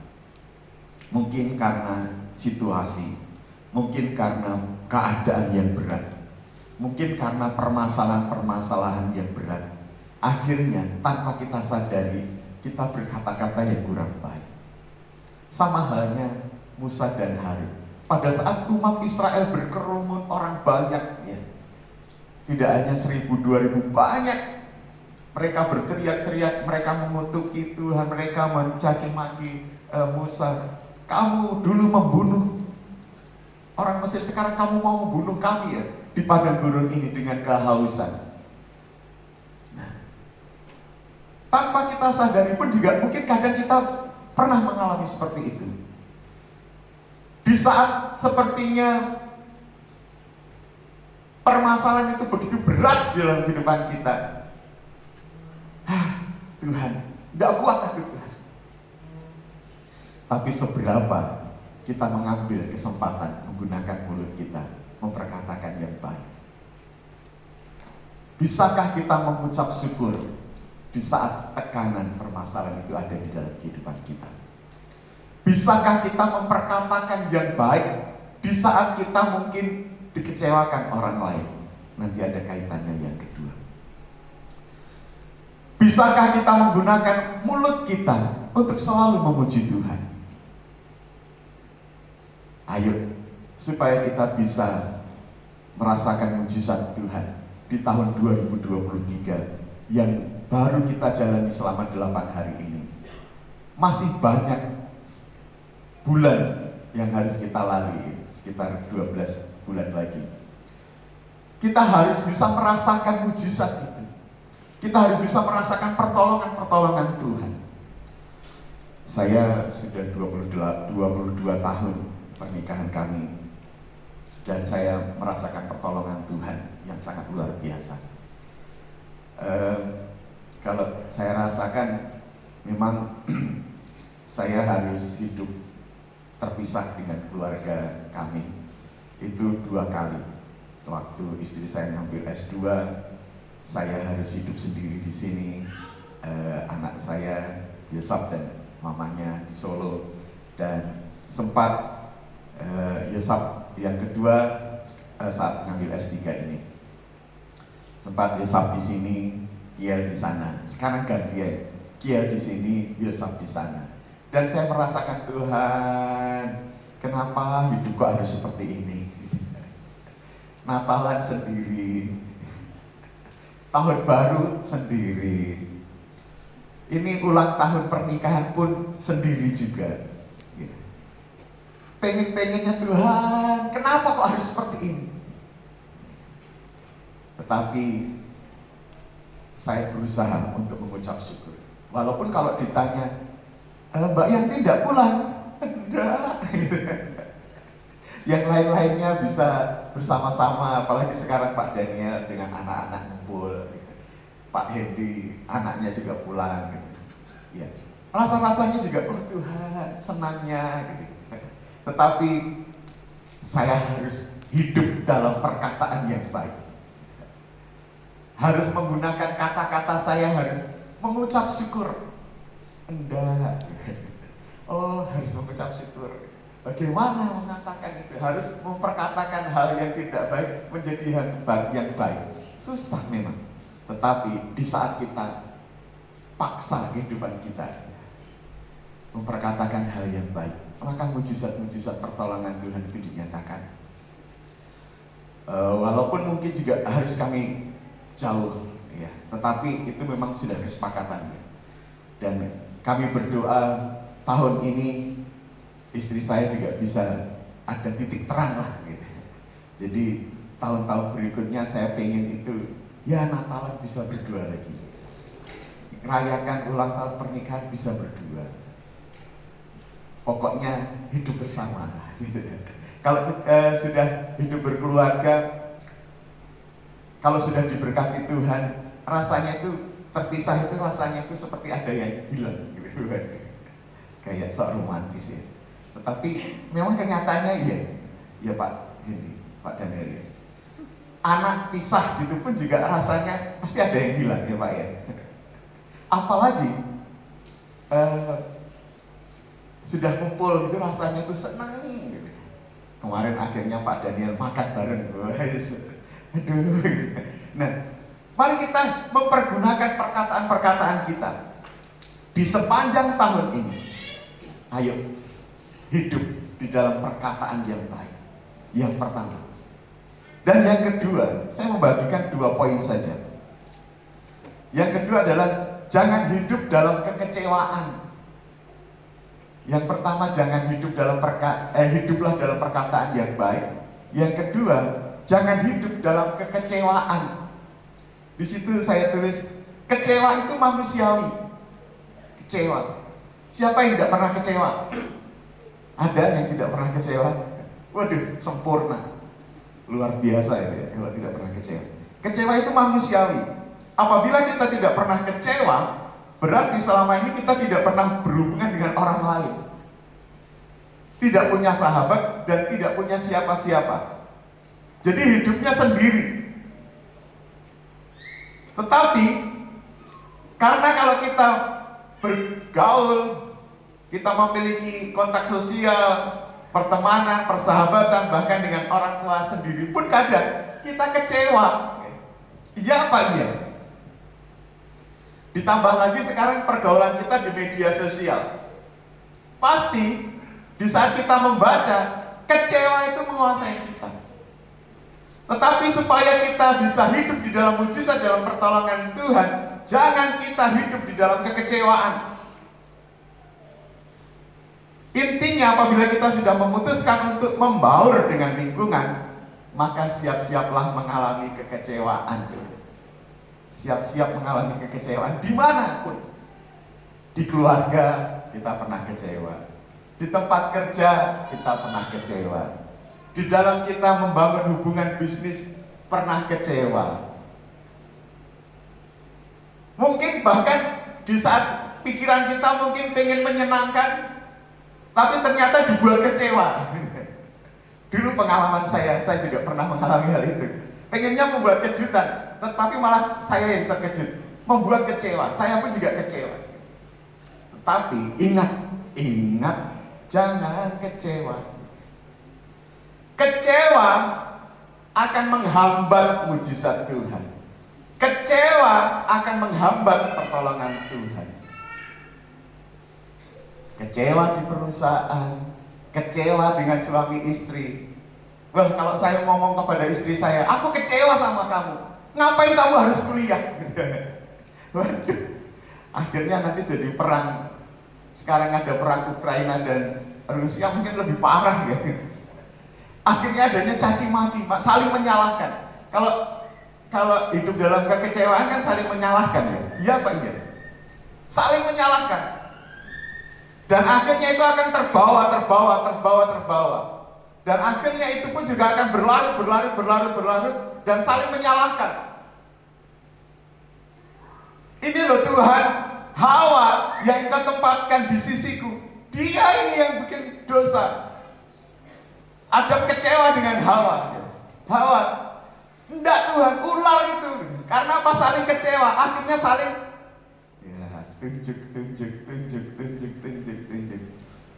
Mungkin karena situasi, mungkin karena keadaan yang berat, mungkin karena permasalahan-permasalahan yang berat. Akhirnya tanpa kita sadari, kita berkata-kata yang kurang baik. Sama halnya Musa dan Harun. Pada saat umat Israel berkerumun, orang banyak ya, tidak hanya 1000-2000, banyak. Mereka berteriak-teriak, mereka mengutuki Tuhan, mereka mencaci maki Musa. Kamu dulu membunuh orang Mesir, sekarang kamu mau membunuh kami ya di padang gurun ini dengan kehausan. Nah, tanpa kita sadari pun juga mungkin kadang kita pernah mengalami seperti itu. Di saat sepertinya Permasalahan itu begitu berat dalam kehidupan kita. Tuhan, gak kuat aku Tuhan. Tapi seberapa kita mengambil kesempatan menggunakan mulut kita, memperkatakan yang baik. Bisakah kita mengucap syukur di saat tekanan permasalahan itu ada di dalam kehidupan kita? Bisakah kita memperkatakan yang baik di saat kita mungkin dikecewakan orang lain? Nanti ada kaitannya yang kedua. Bisakah kita menggunakan mulut kita untuk selalu memuji Tuhan? Ayo, supaya kita bisa merasakan mujizat Tuhan di tahun 2023 yang baru kita jalani selama 8 hari ini. Masih banyak bulan yang harus kita lalui, sekitar 12 bulan lagi. Kita harus bisa merasakan mujizat itu. Kita harus bisa merasakan pertolongan-pertolongan Tuhan. Saya sudah 22 tahun pernikahan kami, dan saya merasakan pertolongan Tuhan yang sangat luar biasa. Kalau saya rasakan, memang saya harus hidup terpisah dengan keluarga kami itu 2 kali. Waktu istri saya ngambil S2, saya harus hidup sendiri di sini. Anak saya Yosap dan mamanya di Solo, dan sempat Yosap yang kedua saat ngambil S3 ini. Sempat Yosap di sini, Kiel di sana. Sekarang gantian, Kiel di sini, Yosap di sana. Dan saya merasakan, Tuhan, kenapa hidup kok harus seperti ini? Natalan sendiri, tahun baru sendiri, ini ulang tahun pernikahan pun sendiri juga. Pengen-pengennya, Tuhan, kenapa kok harus seperti ini? Tetapi saya berusaha untuk mengucap syukur. Walaupun kalau ditanya, Mbak Yanti tidak pulang, enggak. Yang lain-lainnya bisa bersama-sama, apalagi sekarang Pak Daniel dengan anak-anak ngumpul, Pak Hendy anaknya juga pulang, gitu. Ya, rasa-rasanya juga, oh Tuhan, senangnya, gitu. Tetapi saya harus hidup dalam perkataan yang baik. Harus menggunakan kata-kata saya, harus mengucap syukur. Enggak. Oh, harus mengucap syukur. Bagaimana mengatakan itu? Harus memperkatakan hal yang tidak baik menjadi yang baik. Susah memang. Tetapi di saat kita paksa kehidupan kita memperkatakan hal yang baik, maka mujizat-mujizat pertolongan Tuhan itu dinyatakan. Walaupun mungkin juga harus kami jauh, ya, tetapi itu memang sudah kesepakatannya. Dan kami berdoa tahun ini istri saya juga bisa ada titik terang lah, gitu. Jadi tahun-tahun berikutnya saya pengen itu, ya Natalan bisa berdua lagi, rayakan ulang tahun pernikahan bisa berdua. Pokoknya hidup bersama, gitu. Kalau sudah hidup berkeluarga, kalau sudah diberkati Tuhan, rasanya itu terpisah itu rasanya itu seperti ada yang hilang, gitu. Kayak sok romantis ya. Tetapi memang kenyataannya ya Pak ini, Pak Daniel ya. Anak pisah gitu pun juga rasanya pasti ada yang hilang ya Pak ya. Apalagi sudah kumpul gitu rasanya tuh senang gitu. Kemarin akhirnya Pak Daniel makan bareng, guys. Aduh. Nah, mari kita mempergunakan perkataan-perkataan kita di sepanjang tahun ini. Ayo hidup di dalam perkataan yang baik. Yang pertama. Dan yang kedua, saya membagikan 2 poin saja. Yang kedua adalah jangan hidup dalam kekecewaan. Yang pertama, jangan hidup hiduplah dalam perkataan yang baik. Yang kedua, jangan hidup dalam kekecewaan. Di situ saya tulis, kecewa itu manusiawi. Kecewa. Siapa yang tidak pernah kecewa? Ada yang tidak pernah kecewa? Waduh, sempurna. Luar biasa itu ya, kalau tidak pernah kecewa. Kecewa itu manusiawi. Apabila kita tidak pernah kecewa, berarti selama ini kita tidak pernah berhubungan dengan orang lain. Tidak punya sahabat dan tidak punya siapa-siapa. Jadi hidupnya sendiri. Tetapi karena kalau kita bergaul, kita memiliki kontak sosial, pertemanan, persahabatan, bahkan dengan orang tua sendiri pun kadang kita kecewa. Iya apa iya? Ditambah lagi sekarang pergaulan kita di media sosial. Pasti di saat kita membaca, kecewa itu menguasai kita. Tetapi supaya kita bisa hidup di dalam mujizat, dalam pertolongan Tuhan, jangan kita hidup di dalam kekecewaan. Intinya apabila kita sudah memutuskan untuk membaur dengan lingkungan, maka siap-siaplah mengalami kekecewaan. Siap-siap mengalami kekecewaan dimanapun. Di keluarga kita pernah kecewa, di tempat kerja kita pernah kecewa, di dalam kita membangun hubungan bisnis pernah kecewa. Mungkin bahkan di saat pikiran kita mungkin pengen menyenangkan, tapi ternyata dibuat kecewa. Dulu pengalaman saya juga pernah mengalami hal itu. Pengennya membuat kejutan, tetapi malah saya yang terkejut, membuat kecewa. Saya pun juga kecewa. Tetapi ingat, jangan kecewa. Kecewa akan menghambat mujizat Tuhan. Kecewa akan menghambat pertolongan Tuhan. Kecewa di perusahaan, kecewa dengan suami istri. Wah, kalau saya ngomong kepada istri saya, aku kecewa sama kamu. Ngapain kamu harus kuliah? Waduh, akhirnya nanti jadi perang. Sekarang ada perang Ukraina dan Rusia, mungkin lebih parah ya. Akhirnya adanya caci maki, saling menyalahkan. Kalau hidup dalam kekecewaan kan saling menyalahkan ya. Iya apa iya? Saling menyalahkan. Dan akhirnya itu akan terbawa. Dan akhirnya itu pun juga akan berlarut dan saling menyalahkan. Ini loh Tuhan, Hawa yang kau tempatkan di sisiku, dia ini yang bikin dosa. Adam kecewa dengan Hawa. Hawa, enggak Tuhan, ular itu. Karena apa? Saling kecewa, akhirnya saling tunjuk.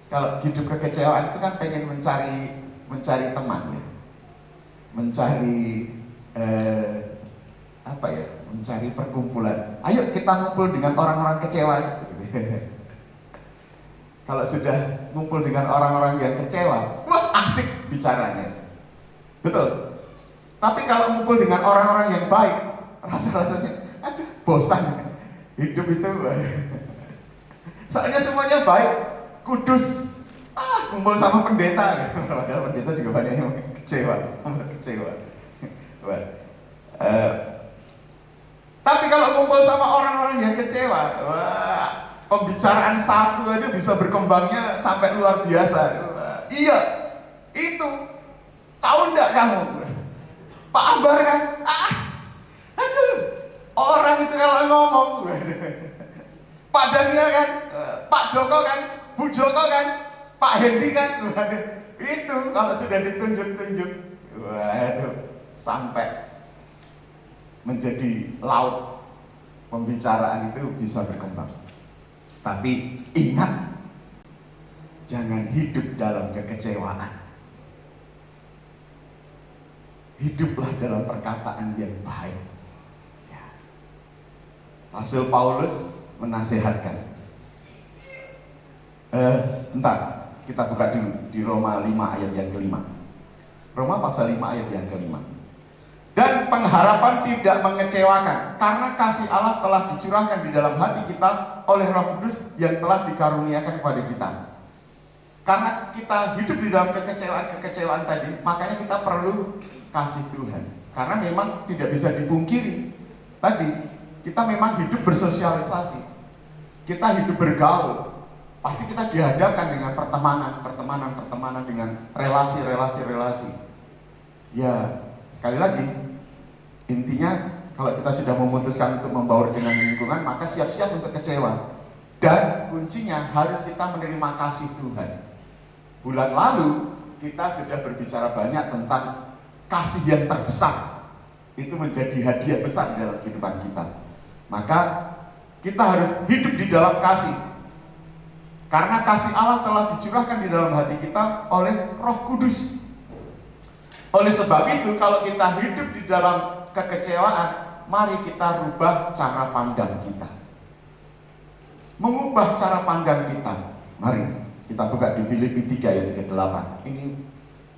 Kalau hidup kekecewaan itu kan pengen mencari teman ya, mencari mencari perkumpulan. Ayo kita ngumpul dengan orang-orang kecewa. Kalau sudah ngumpul dengan orang-orang yang kecewa, wah asik bicaranya, betul. Tapi kalau ngumpul dengan orang-orang yang baik, rasanya, aduh bosan. Hidup itu, soalnya semuanya baik, kudus. Kumpul sama pendeta, padahal pendeta juga banyak yang kecewa. Tapi kalau kumpul sama orang-orang yang kecewa, wah, pembicaraan satu aja bisa berkembangnya sampai luar biasa. Iya, itu tahu enggak kamu? Pak Ambar kan? Aduh, orang itu kalau ngomong, Pak Daniel kan, Pak Joko kan, Bu Joko kan, Pak Hendy kan, itu kalau sudah ditunjuk-tunjuk, wah itu sampai menjadi laut pembicaraan itu bisa berkembang. Tapi ingat, jangan hidup dalam kekecewaan. Hiduplah dalam perkataan yang baik. Ya. Rasul Paulus menasihatkan. Bentar, kita buka dulu di Roma 5 ayat yang kelima. Roma pasal 5 ayat yang kelima. Dan pengharapan tidak mengecewakan, karena kasih Allah telah dicurahkan di dalam hati kita oleh Roh Kudus yang telah dikaruniakan kepada kita. Karena kita hidup di dalam kekecewaan tadi, makanya kita perlu kasih Tuhan. Karena memang tidak bisa dipungkiri, tadi kita memang hidup bersosialisasi, kita hidup bergaul, pasti kita dihadapkan dengan pertemanan dengan relasi. Ya, sekali lagi, intinya kalau kita sudah memutuskan untuk membaur dengan lingkungan, maka siap-siap untuk kecewa. Dan kuncinya harus kita menerima kasih Tuhan. Bulan lalu kita sudah berbicara banyak tentang kasih yang terbesar. Itu menjadi hadiah besar di dalam kehidupan kita. Maka kita harus hidup di dalam kasih. Karena kasih Allah telah dicurahkan di dalam hati kita oleh Roh Kudus. Oleh sebab itu, kalau kita hidup di dalam kekecewaan, mari kita rubah cara pandang kita. Mengubah cara pandang kita. Mari kita buka di Filipi 3 ayat ke-8. Ini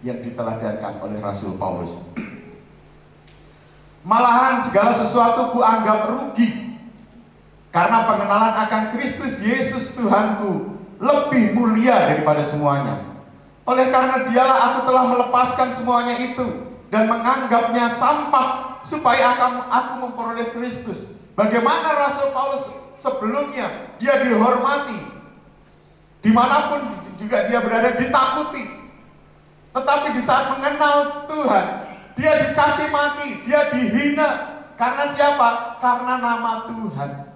yang diteladankan oleh Rasul Paulus. Malahan segala sesuatu kuanggap rugi, karena pengenalan akan Kristus Yesus Tuhanku lebih mulia daripada semuanya. Oleh karena dialah aku telah melepaskan semuanya itu dan menganggapnya sampah supaya aku memperoleh Kristus. Bagaimana Rasul Paulus sebelumnya dia dihormati, dimanapun juga dia berada ditakuti. Tetapi di saat mengenal Tuhan, dia dicaci maki, dia dihina. Karena siapa? Karena nama Tuhan.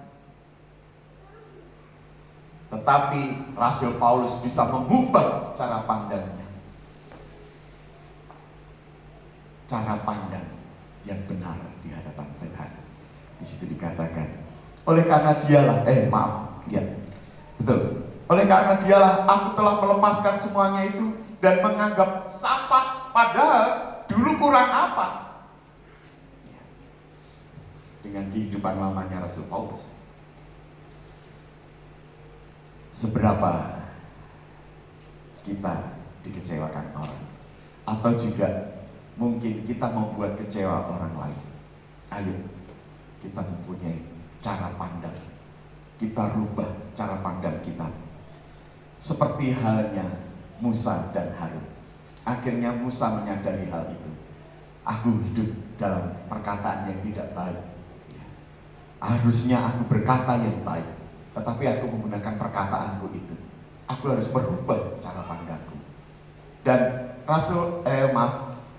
Tetapi Rasul Paulus bisa mengubah cara pandangnya. Cara pandang yang benar di hadapan Tuhan. Di situ dikatakan, oleh karena dialah, betul. Oleh karena dialah aku telah melepaskan semuanya itu dan menganggap sampah, padahal dulu kurang apa? Dengan kehidupan lamanya Rasul Paulus. Seberapa kita dikecewakan orang, atau juga mungkin kita membuat kecewa orang lain. Ayo kita mempunyai cara pandang, kita rubah cara pandang kita. Seperti halnya Musa dan Harun. Akhirnya Musa menyadari hal itu. Aku hidup dalam perkataan yang tidak baik. Harusnya aku berkata yang baik, tetapi aku menggunakan perkataanku itu. Aku harus berubah cara pandangku. Dan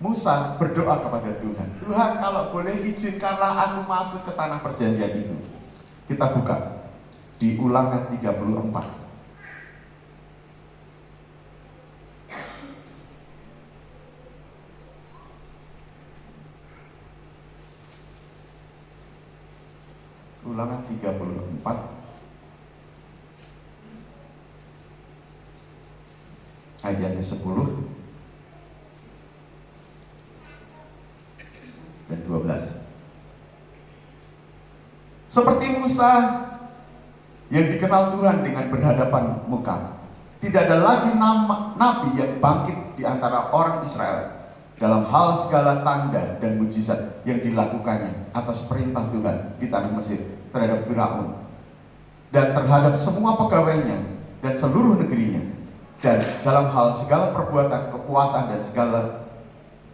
Musa berdoa kepada Tuhan. Tuhan, kalau boleh izinkanlah aku masuk ke tanah perjanjian itu. Kita buka di Ulangan 34. Ulangan 34 ayat 10 dan 12. Seperti Musa yang dikenal Tuhan dengan berhadapan muka, tidak ada lagi nabi yang bangkit di antara orang Israel dalam hal segala tanda dan mujizat yang dilakukannya atas perintah Tuhan di tanah Mesir terhadap Firaun dan terhadap semua pegawainya dan seluruh negerinya, dan dalam hal segala perbuatan kekuasaan dan segala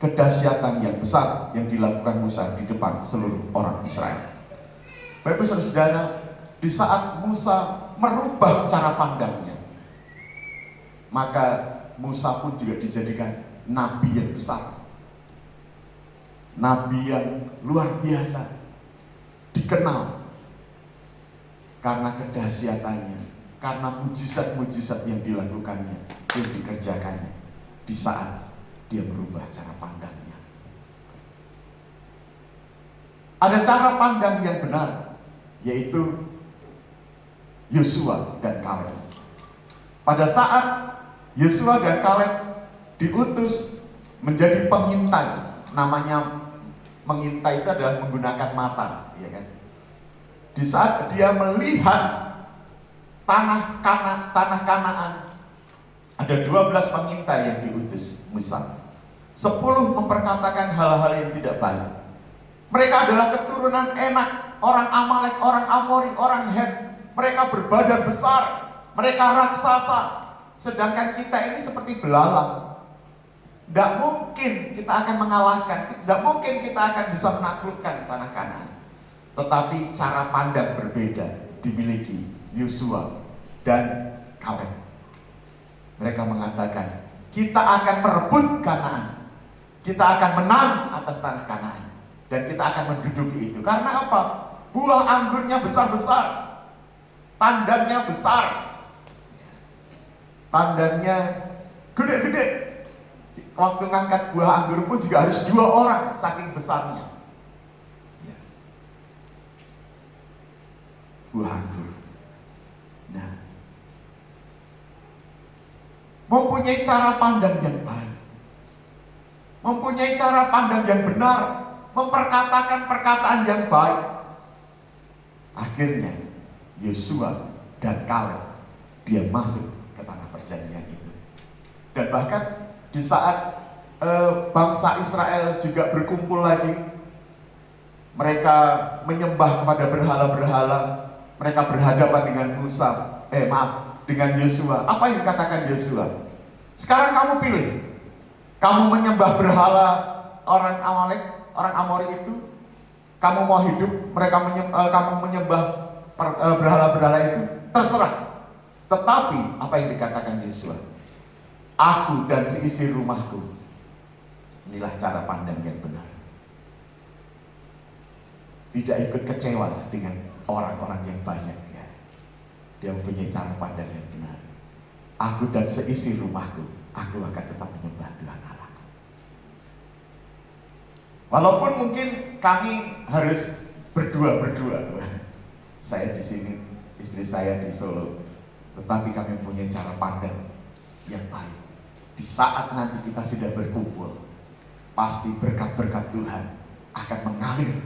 kedahsyatan yang besar yang dilakukan Musa di depan seluruh orang Israel. Bapak Ibu Saudara, di saat Musa merubah cara pandangnya, maka Musa pun juga dijadikan nabi yang besar, nabi yang luar biasa, dikenal karena kedahsyatannya, karena mujizat-mujizat yang dilakukannya, yang dikerjakannya di saat dia berubah cara pandangnya. Ada cara pandang yang benar, yaitu Yosua dan Kaleb. Pada saat Yosua dan Kaleb diutus menjadi pengintai, namanya mengintai itu adalah menggunakan mata, ya kan? Di saat dia melihat tanah Kanaan, ada 12 pengintai yang diutus Musa. 10 memperkatakan hal-hal yang tidak baik. Mereka adalah keturunan Enak, orang Amalek, orang Amori, orang Het. Mereka berbadan besar, mereka raksasa. Sedangkan kita ini seperti belalang. Tidak mungkin kita akan mengalahkan, tidak mungkin kita akan bisa menaklukkan tanah Kanaan. Tetapi cara pandang berbeda dimiliki Yosua dan Kaleb. Mereka mengatakan, kita akan merebut Kanaan. Kita akan menang atas tanah Kanaan. Dan kita akan menduduki itu. Karena apa? Buah anggurnya besar-besar. Tandannya besar. Tandannya gede-gede. Waktu ngangkat buah anggur pun juga harus 2 orang, saking besarnya. Buah anggur. Nah, mempunyai cara pandang yang baik, mempunyai cara pandang yang benar, memperkatakan perkataan yang baik. Akhirnya Yosua dan Kaleb dia masuk ke tanah perjanjian itu. Dan bahkan di saat bangsa Israel juga berkumpul lagi, mereka menyembah kepada berhala-berhala, mereka berhadapan dengan dengan Yosua. Apa yang dikatakan Yosua? Sekarang kamu pilih, kamu menyembah berhala orang Amalek, orang Amori itu, kamu mau hidup, kamu menyembah berhala-berhala itu, terserah. Tetapi apa yang dikatakan Yosua? Aku dan seisi rumahku. Inilah cara pandang yang benar. Tidak ikut kecewa dengan orang-orang yang banyak ya. Dia mempunyai cara pandang yang benar. Aku dan seisi rumahku, aku akan tetap menyembah Tuhan Allahku. Walaupun mungkin kami harus berdua. Saya di sini, istri saya di Solo. Tetapi kami mempunyai cara pandang yang baik. Di saat nanti kita sudah berkumpul, pasti berkat-berkat Tuhan akan mengalir.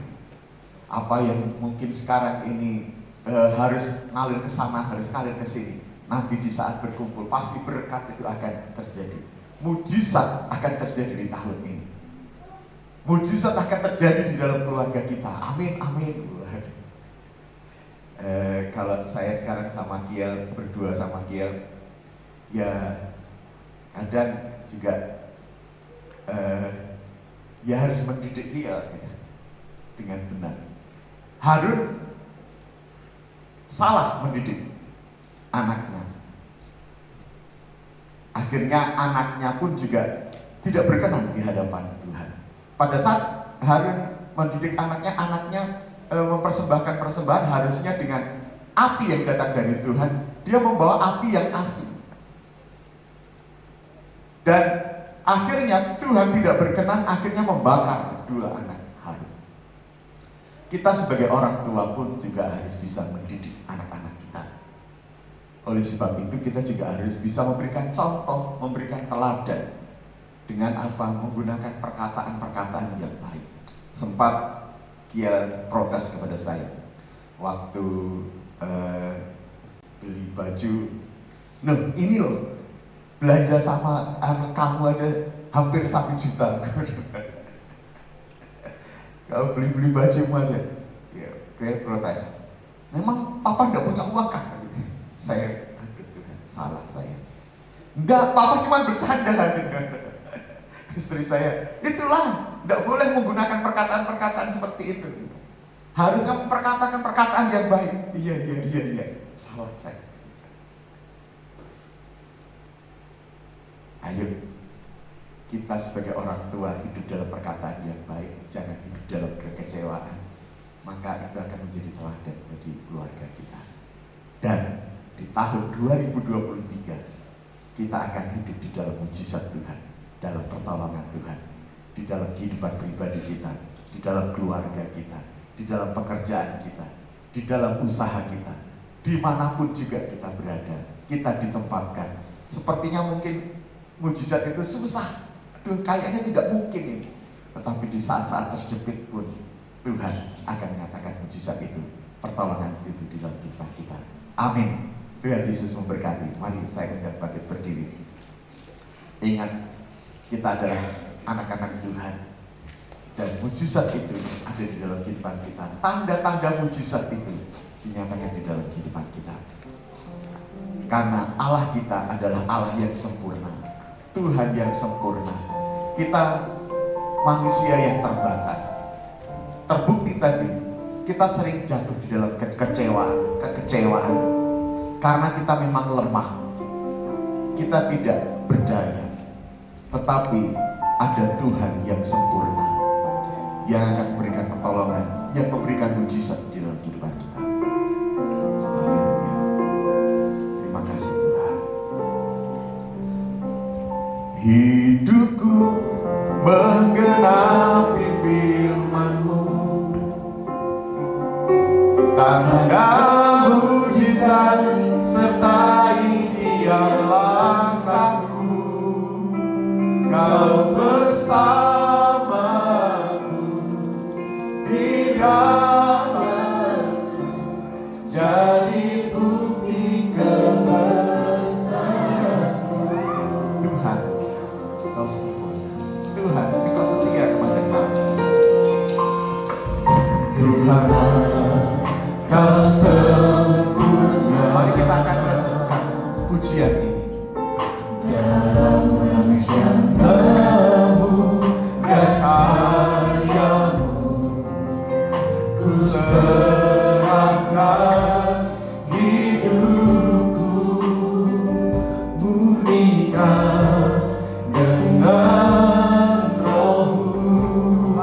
Apa yang mungkin sekarang ini harus ngalir ke sana, harus ngalir ke sini, nanti di saat berkumpul pasti berkat itu akan terjadi. Mujizat akan terjadi di tahun ini. Mujizat akan terjadi di dalam keluarga kita. Amin, amin. Kalau saya sekarang sama Kiel, berdua sama Kiel, ya kadang juga ya harus mendidik dia dengan benar. Harun salah mendidik anaknya. Akhirnya anaknya pun juga tidak berkenan di hadapan Tuhan. Pada saat Harun mendidik anaknya mempersembahkan persembahan harusnya dengan api yang datang dari Tuhan. Dia membawa api yang asing. Dan akhirnya Tuhan tidak berkenan, akhirnya membakar 2 anak Harun. Kita sebagai orang tua pun juga harus bisa mendidik anak-anak kita. Oleh sebab itu kita juga harus bisa memberikan contoh, memberikan teladan. Dengan apa? Menggunakan perkataan-perkataan yang baik. Sempat Kia protes kepada saya waktu beli baju. Noh, ini loh, belanja sama anak kamu aja hampir 1 juta. Kalau beli bajumu aja. Ya, kayak protes. Memang papa enggak punya uang kan? Saya, aduh Tuhan, salah saya. Enggak, papa cuma bercanda gitu. Istri saya, itulah, enggak boleh menggunakan perkataan-perkataan seperti itu. Harusnya memperkatakan perkataan yang baik. Iya, salah saya. Ayo, kita sebagai orang tua hidup dalam perkataan yang baik, jangan hidup dalam kekecewaan. Maka itu akan menjadi teladan bagi keluarga kita. Dan di tahun 2023 kita akan hidup di dalam mujizat Tuhan, dalam pertolongan Tuhan, di dalam kehidupan pribadi kita, di dalam keluarga kita, di dalam pekerjaan kita, di dalam usaha kita, dimanapun juga kita berada, kita ditempatkan. Sepertinya mungkin mujizat itu susah, aduh kayaknya tidak mungkin ini. Tetapi di saat-saat terjepit pun Tuhan akan menyatakan mujizat itu, pertolongan itu di dalam kehidupan kita. Amin. Tuhan Yesus memberkati. Mari saya undang bangkit berdiri. Ingat, kita adalah anak-anak Tuhan. Dan mujizat itu ada di dalam kehidupan kita. Tanda-tanda mujizat itu dinyatakan di dalam kehidupan kita. Karena Allah kita adalah Allah yang sempurna, Tuhan yang sempurna. Kita manusia yang terbatas. Terbukti tadi, kita sering jatuh di dalam kekecewaan. Karena kita memang lemah. Kita tidak berdaya. Tetapi ada Tuhan yang sempurna, yang akan memberikan pertolongan, yang memberikan mujizat di dalam kehidupan kita. Haleluya. Terima kasih Tuhan. Hidupku menggenapi firman-Mu, tanda mujizat sertai tiap langkahku. Kau bersamaku di dalamku, jadi bukti kebesaran-Mu. Tuhan, Kau sempurna. Tuhan, Engkau setia kepada kami. Tuhan, Kau sempurna. Mari kita akan merenungkan pujian ini. Dalam rencanamu dan karyamu, ku serahkan hidupku, murnikan dengan Roh-Mu.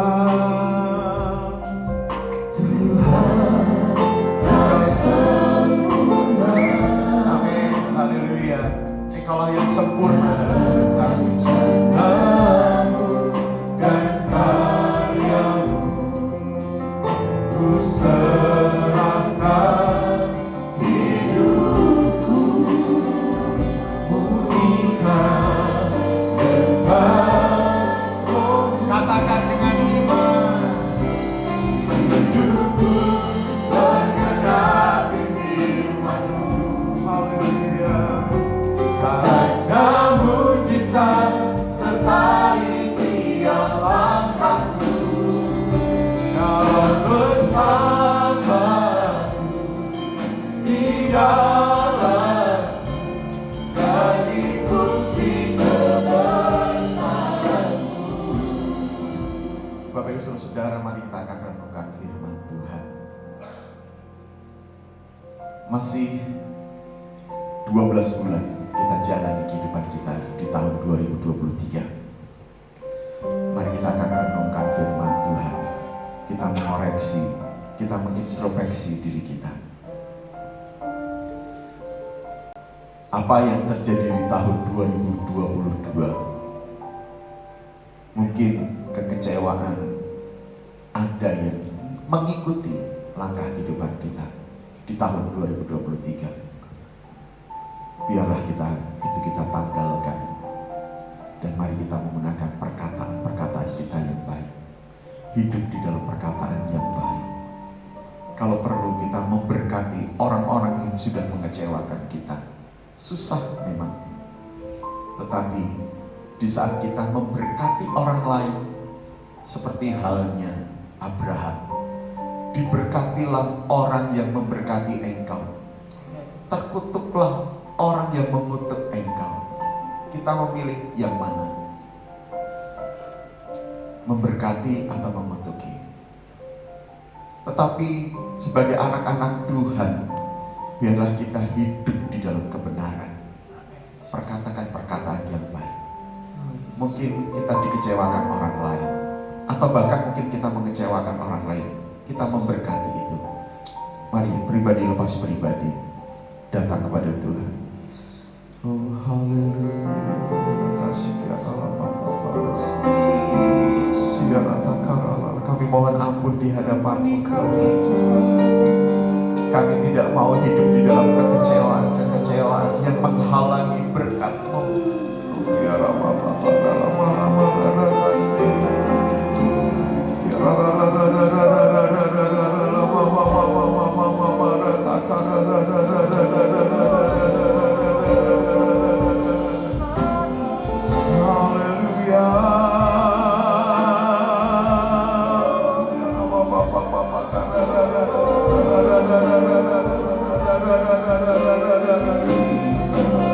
Tuhan, Kau sempurna. Amin, haleluya. Engkaulah yang sempurna dalam rencanamu dan karyamu, ku serahkan hidupku, murnikan dengan Roh. Katakan dengan iman, hidupku menggenapi firman-Mu. Haleluya. Tanda mujizat sertai setiap langkahku. Kau bersamaku di dalam, jadi bukti kebesaran-Mu. Bapak Ibu Saudara, mari kita akan renungkan firman Tuhan. Masih 12 bulan kita jalani kehidupan kita di tahun 2023. Mari kita akan renungkan firman Tuhan. Kita mengoreksi, kita mengintrospeksi diri kita. Apa yang terjadi di tahun 2022? Mungkin kekecewaan ada yang mengikuti langkah kehidupan kita di tahun 2023. Biarlah kita tanggalkan, dan mari kita menggunakan perkataan-perkataan kita yang baik, hidup di dalam perkataan yang baik. Kalau perlu kita memberkati orang-orang yang sudah mengecewakan kita. Susah memang, tetapi di saat kita memberkati orang lain, seperti halnya Abraham, diberkatilah orang yang memberkati engkau, terkutuklah orang yang mengutuk engkau. Kita memilih yang mana? Memberkati atau mengutuki? Tetapi sebagai anak-anak Tuhan, biarlah kita hidup di dalam kebenaran. Perkatakan perkataan yang baik. Mungkin kita dikecewakan orang lain, atau bahkan mungkin kita mengecewakan orang lain. Kita memberkati itu. Mari pribadi lepas pribadi datang kepada Tuhan. Oh haleluya. Kami mohon ampun di hadapan-Mu. Kami tidak mau hidup di dalam kekecewaan yang menghalangi berkat-Mu.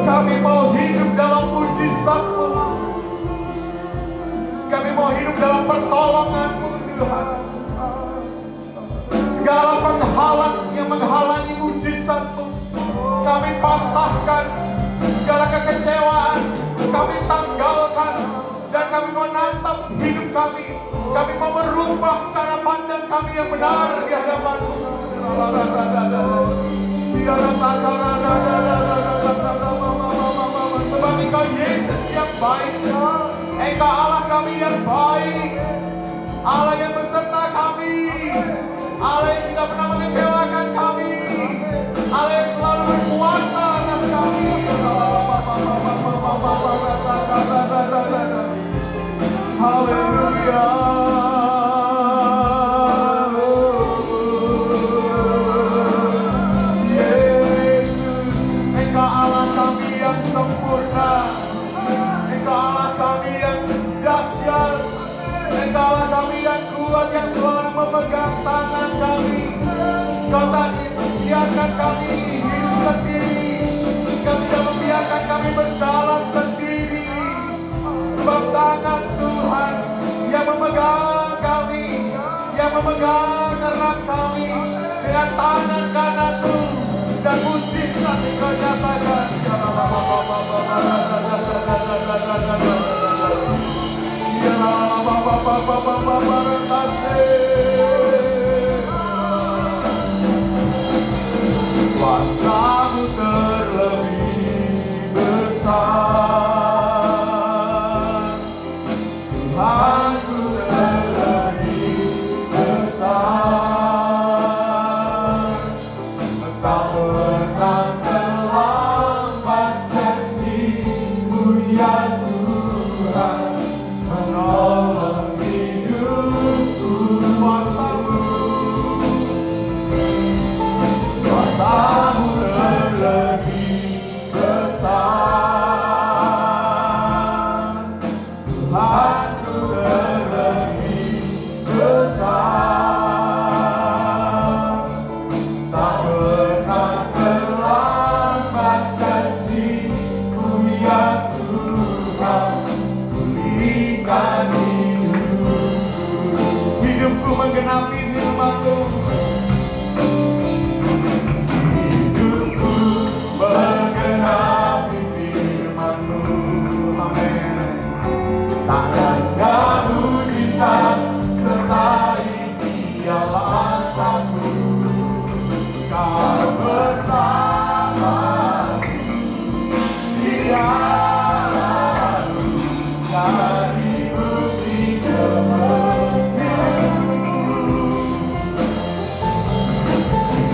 Kami mau hidup dalam mujizat-Mu. Kami mau hidup dalam pertolongan-Mu, Tuhan. Segala penghalang yang menghalangi mujizat-Mu, kami patahkan. Segala kekecewaan kami tanggalkan. Dan kami mau natap hidup kami. Kami mau merubah cara pandang kami yang benar di hadapan-Mu. Sebab Engkau Yesus yang baik. Engkau Allah kami yang baik. Allah yang beserta kami. Allah yang tidak pernah mengecewakan kami. Allah yang selalu berkuasa atas kami. Haleluya. Yesus, Engkau Allah kami yang sempurna. Engkau Allah kami yang dahsyat. Engkau Allah kami yang kuat, yang selalu memegang tangan kami. Kau tak membiarkan kami hidup sendiri. Kau tidak membiarkan kami berjalan sendiri. Sebab tangan Tuhan yang memegang kami, yang memegang erat kami dengan tangan kanan-Mu, dan mujizat Engkau nyatakan. Kuasa-Mu terlebih besar, Tuhanku terlebih besar. Tak pernah terlambat janji-Mu ya Tuhan, menolong hidupku. Kuasa-Mu terlebih besar, Tuhanku terlebih besar. Tak pernah terlambat janji-Mu ya Tuhan, pulihkan hidupku menggenapi firman-Mu. Hidupku menggenapi firman-Mu. Amin. Tangan Kamu mujizat sertai setiap langkahku. Kau bersamaku di dalam-Mu, jadi bukti kebenaran-Mu.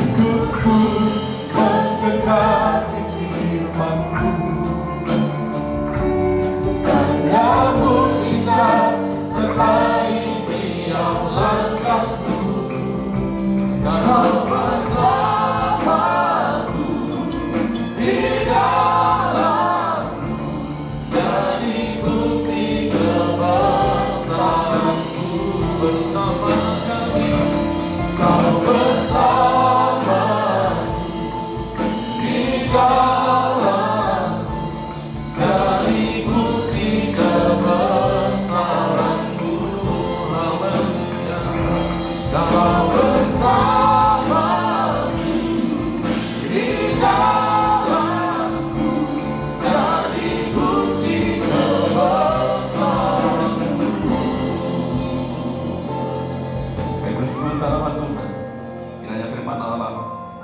Hidupku menggenapi firman-Mu. Tanda mujizat sertai tiap langkahku. Kau bersamaku di dalam-Mu, jadi bukti kebesaran-Mu bersama kami. Kau bersamaku di dalam-Mu, jadi bukti kebesaran-Mu. Haleluya. Kau bersamaku di dalam-Mu, jadi bukti kebesaran-Mu. Kami bersyukur tanaman Tuhan, kiranya firman Allah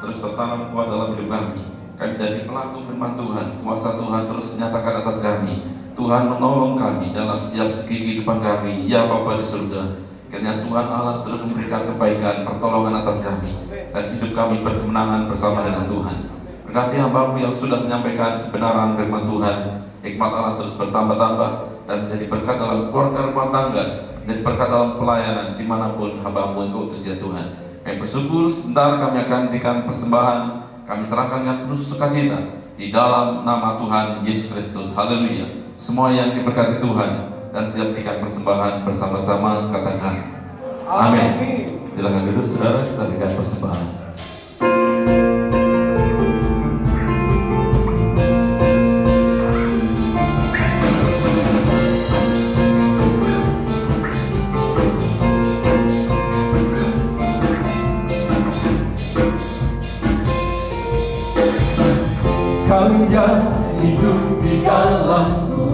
terus tertanam kuat dalam hidup kami. Kami jadi pelaku firman Tuhan, kuasa Tuhan terus nyatakan atas kami. Tuhan menolong kami dalam setiap segi kehidupan kami, ya Bapa di surga. Kiranya Tuhan Allah terus memberikan kebaikan, pertolongan atas kami, dan hidup kami berkemenangan bersama dengan Tuhan. Berkati hamba-Mu yang sudah menyampaikan kebenaran firman Tuhan. Hikmat Allah terus bertambah-tambah dan menjadi berkat dalam keluarga rumah tangga, menjadi berkat dalam pelayanan dimanapun hamba-Mu Engkau utus ya Tuhan. Kami bersyukur sebentar kami akan berikan persembahan. Kami serahkan dengan penuh sukacita di dalam nama Tuhan Yesus Kristus. Haleluya. Semua yang diberkati Tuhan dan siap berikan persembahan bersama-sama katakan amin. Silakan duduk saudara, kita berikan persembahan. Kami yang hidup di dalam-Mu,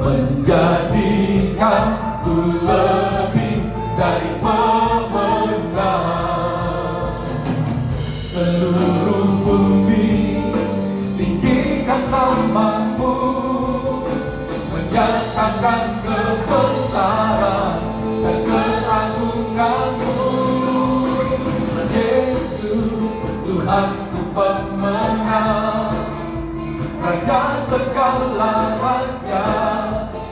menjadikanku lebih dari pemenang. Seluruh bumi tinggikan namamu, menyatakan kebesaran dan keagunganmu. Yesus, Tuhanku pemenang, Raja segala raja,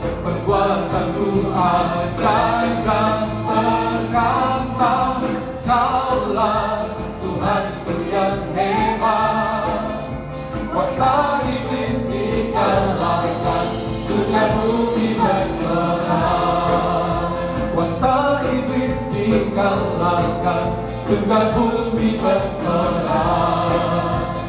perbuatanmu ajaib dan perkasa. Kaulah Tuhanku yang hebat, kuasa iblis dikalahkan, surga bumi berserah. Kuasa iblis dikalahkan, surga bumi berserah.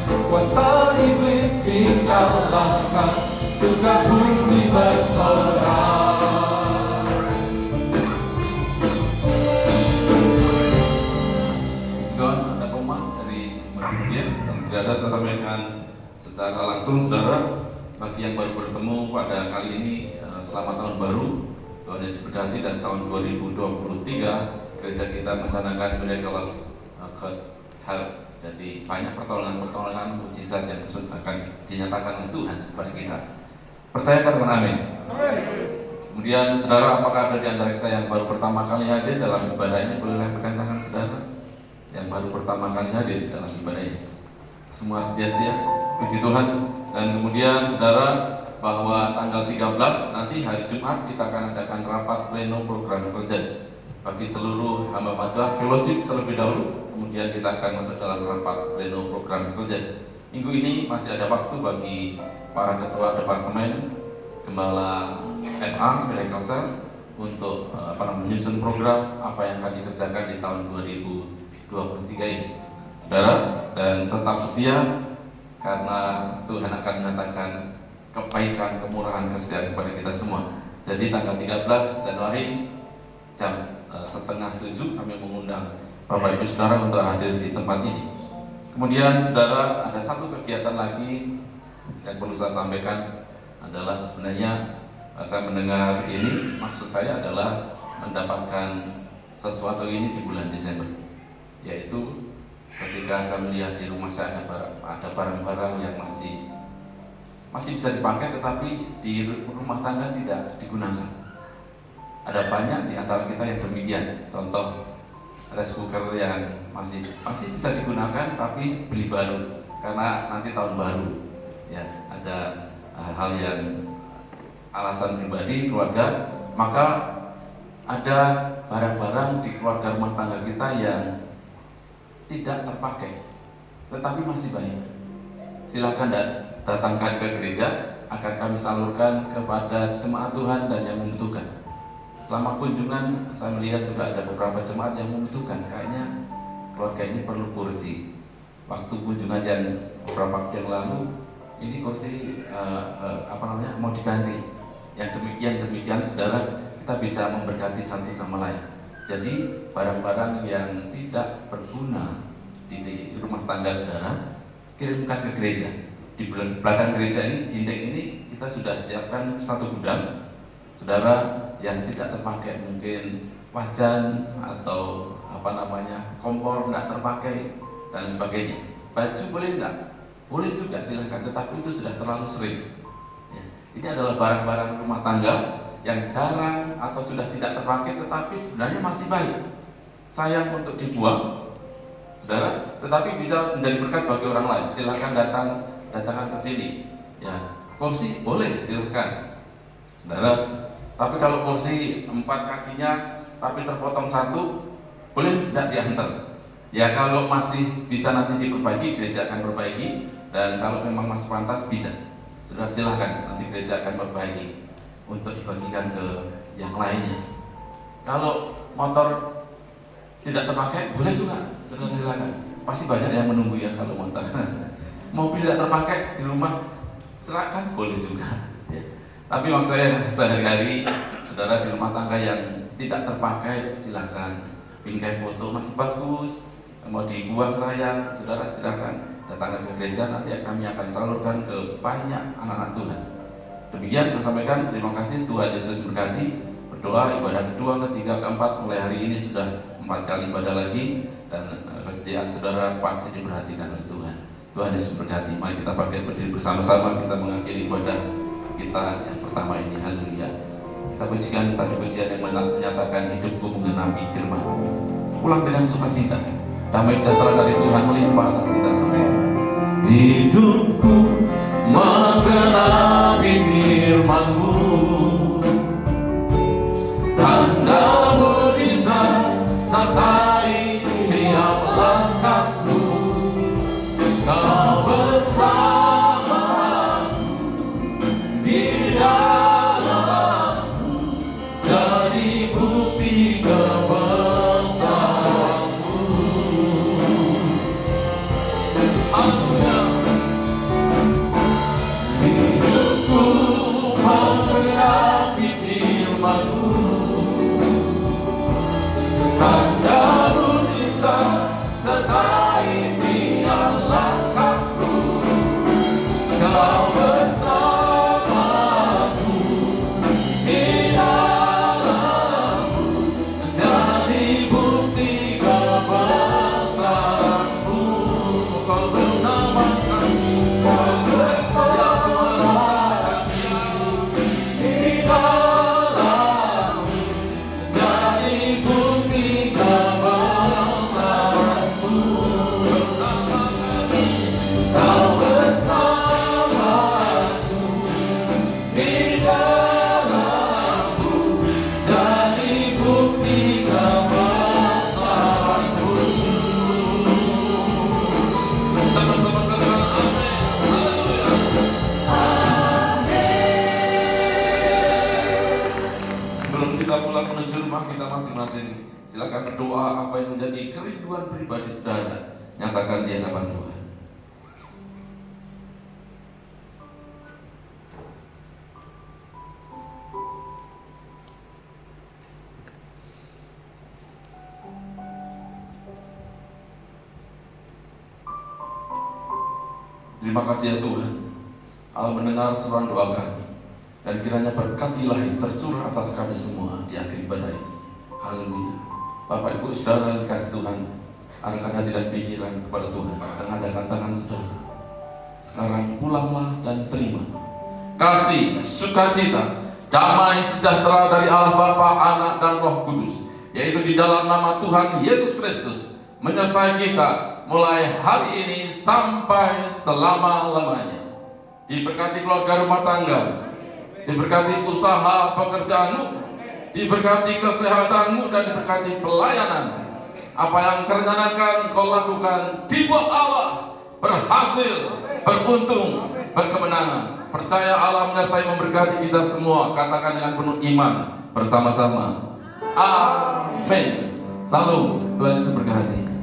Kuasa iblis dikalahkan, surga bumi berserah. Tuhan, ada pemain dari Media yang tidak ada saya sampaikan secara langsung, saudara. Bagi yang baru bertemu pada kali ini, selamat tahun baru. Tuhan Yesus berkati, dan tahun 2023 gereja kita mencanangkan Miracle Health. Jadi banyak pertolongan mujizat yang akan dinyatakan oleh Tuhan kepada kita. Percaya katakan amin. Kemudian saudara, apakah ada di antara kita yang baru pertama kali hadir dalam ibadah ini? Boleh lemparkan tangan saudara yang baru pertama kali hadir dalam ibadah ini. Semua setia-setia, puji Tuhan. Dan kemudian saudara, bahwa tanggal 13 nanti hari Jumat kita akan adakan rapat pleno program kerja bagi seluruh hamba madrasah fellowship terlebih dahulu. Kemudian kita akan masuk dalam rapat pleno program kerja. Minggu ini masih ada waktu bagi para ketua departemen, gembala MA Miracle Cell untuk menyusun program apa yang akan dikerjakan di tahun 2023 ini. Saudara, dan tetap setia karena Tuhan akan menyatakan kebaikan, kemurahan, kesetiaan kepada kita semua. Jadi tanggal 13 Januari jam 6:30 kami mengundang Bapak Ibu Saudara untuk hadir di tempat ini. Kemudian saudara, ada satu kegiatan lagi yang perlu saya sampaikan adalah sebenarnya saya mendengar ini, maksud saya adalah mendapatkan sesuatu ini di bulan Desember, yaitu ketika saya melihat di rumah saya ada barang-barang yang masih bisa dipakai tetapi di rumah tangga tidak digunakan. Ada banyak di antara kita yang demikian. Contoh, rice cooker yang masih bisa digunakan tapi beli baru karena nanti tahun baru. Ya, ada hal yang alasan pribadi keluarga, maka ada barang-barang di keluarga rumah tangga kita yang tidak terpakai tetapi masih baik. Silakan datangkan ke gereja, akan kami salurkan kepada jemaat Tuhan dan yang membutuhkan. Selama kunjungan saya melihat juga ada beberapa jemaat yang membutuhkan, kayaknya keluarga ini perlu kursi. Waktu kunjungan yang beberapa waktu yang lalu, ini kursi mau diganti. Yang demikian saudara, kita bisa memberkati satu sama lain. Jadi barang-barang yang tidak berguna di rumah tangga saudara, kirimkan ke gereja. Di belakang gereja ini, dinding ini kita sudah siapkan satu gudang, saudara, yang tidak terpakai, mungkin wajan atau kompor tidak terpakai dan sebagainya. Baju boleh enggak? Boleh juga, silahkan, tetapi itu sudah terlalu sering. Ya. Ini adalah barang-barang rumah tangga yang jarang atau sudah tidak terpakai tetapi sebenarnya masih baik. Sayang untuk dibuang, saudara, tetapi bisa menjadi berkat bagi orang lain. Silahkan datangkan ke sini. Ya, kursi boleh, silahkan, saudara. Tapi kalau kursi 4 kakinya tapi terpotong satu, boleh tidak diantar. Ya, kalau masih bisa nanti diperbaiki, gereja akan perbaiki. Dan kalau memang masih pantas, bisa. Saudara, silahkan, nanti gereja akan perbaiki untuk dibagikan ke yang lainnya. Kalau motor tidak terpakai, boleh juga, saudara, silahkan. Pasti banyak yang menunggu ya kalau motor. Mobil tidak terpakai di rumah, silakan, boleh juga. Ya. Tapi maksud saya sehari-hari, saudara, di rumah tangga yang tidak terpakai, silahkan. Bingkai foto masih bagus, mau dibuang sayang, saudara, silahkan datangkan ke gereja. Nanti kami akan salurkan ke banyak anak-anak Tuhan. Demikian saya sampaikan, terima kasih, Tuhan Yesus berkati. Berdoa ibadah kedua, ketiga, keempat, mulai hari ini sudah 4 kali ibadah lagi, dan kesetiaan saudara pasti diperhatikan oleh Tuhan. Tuhan Yesus berkati. Mari kita berdiri bersama-sama, kita mengakhiri ibadah kita yang pertama ini. Haleluya. Kita pujikan tadi pujian yang menyatakan hidupku mengenapi firman. Pulang dengan sukacita. Damai sejahtera dari Tuhan melimpah atas kita semua. Hidupku mengenapi firman-Mu, tanda mujizat sertai tiap langkahku. Kau bersamaku di dalamku, jadi bukti kebesaranmu. Haleluya. Hidupku mengenapi firman-Mu, tanda mujizat sertai tiap langkahku. Kau bersamaku di dalamku, jadi bukti kebesaranmu. Kau bersamaku, kau bersamaku di dalamku, jadi bukti kebesaranmu. Kau bersamaku di dalamku, jadi bukti kebesaranmu. Sama-sama katakan amin. Haleluya. Sebelum kita pulang menuju rumah kita masing-masing, silakan berdoa apa yang menjadi kerinduan pribadi saudara. Nyatakan di hadapan Tuhan. Terima kasih ya Tuhan, Allah mendengar seruan doa kami, dan kiranya berkat ilahi tercurah atas kami semua di akhir ibadah ini. Haleluya. Bapak Ibu Saudara yang dikasihi Tuhan, arahkan hati dan pikiran kepada Tuhan, tengahkan tangan saudara. Sekarang pulanglah dan terima kasih, sukacita, damai sejahtera dari Allah Bapa, Anak dan Roh Kudus, yaitu di dalam nama Tuhan Yesus Kristus, menyertai kita mulai hari ini sampai selama-lamanya. Diberkati keluarga rumah tangga, diberkati usaha pekerjaanmu, diberkati kesehatanmu, dan diberkati pelayanan. Apa yang kerencanakan kau lakukan dibuat Allah berhasil, beruntung, berkemenangan. Percaya Allah menyertai memberkati kita semua. Katakan dengan penuh iman bersama-sama, amin. Salam, Tuhan Yesus berkati.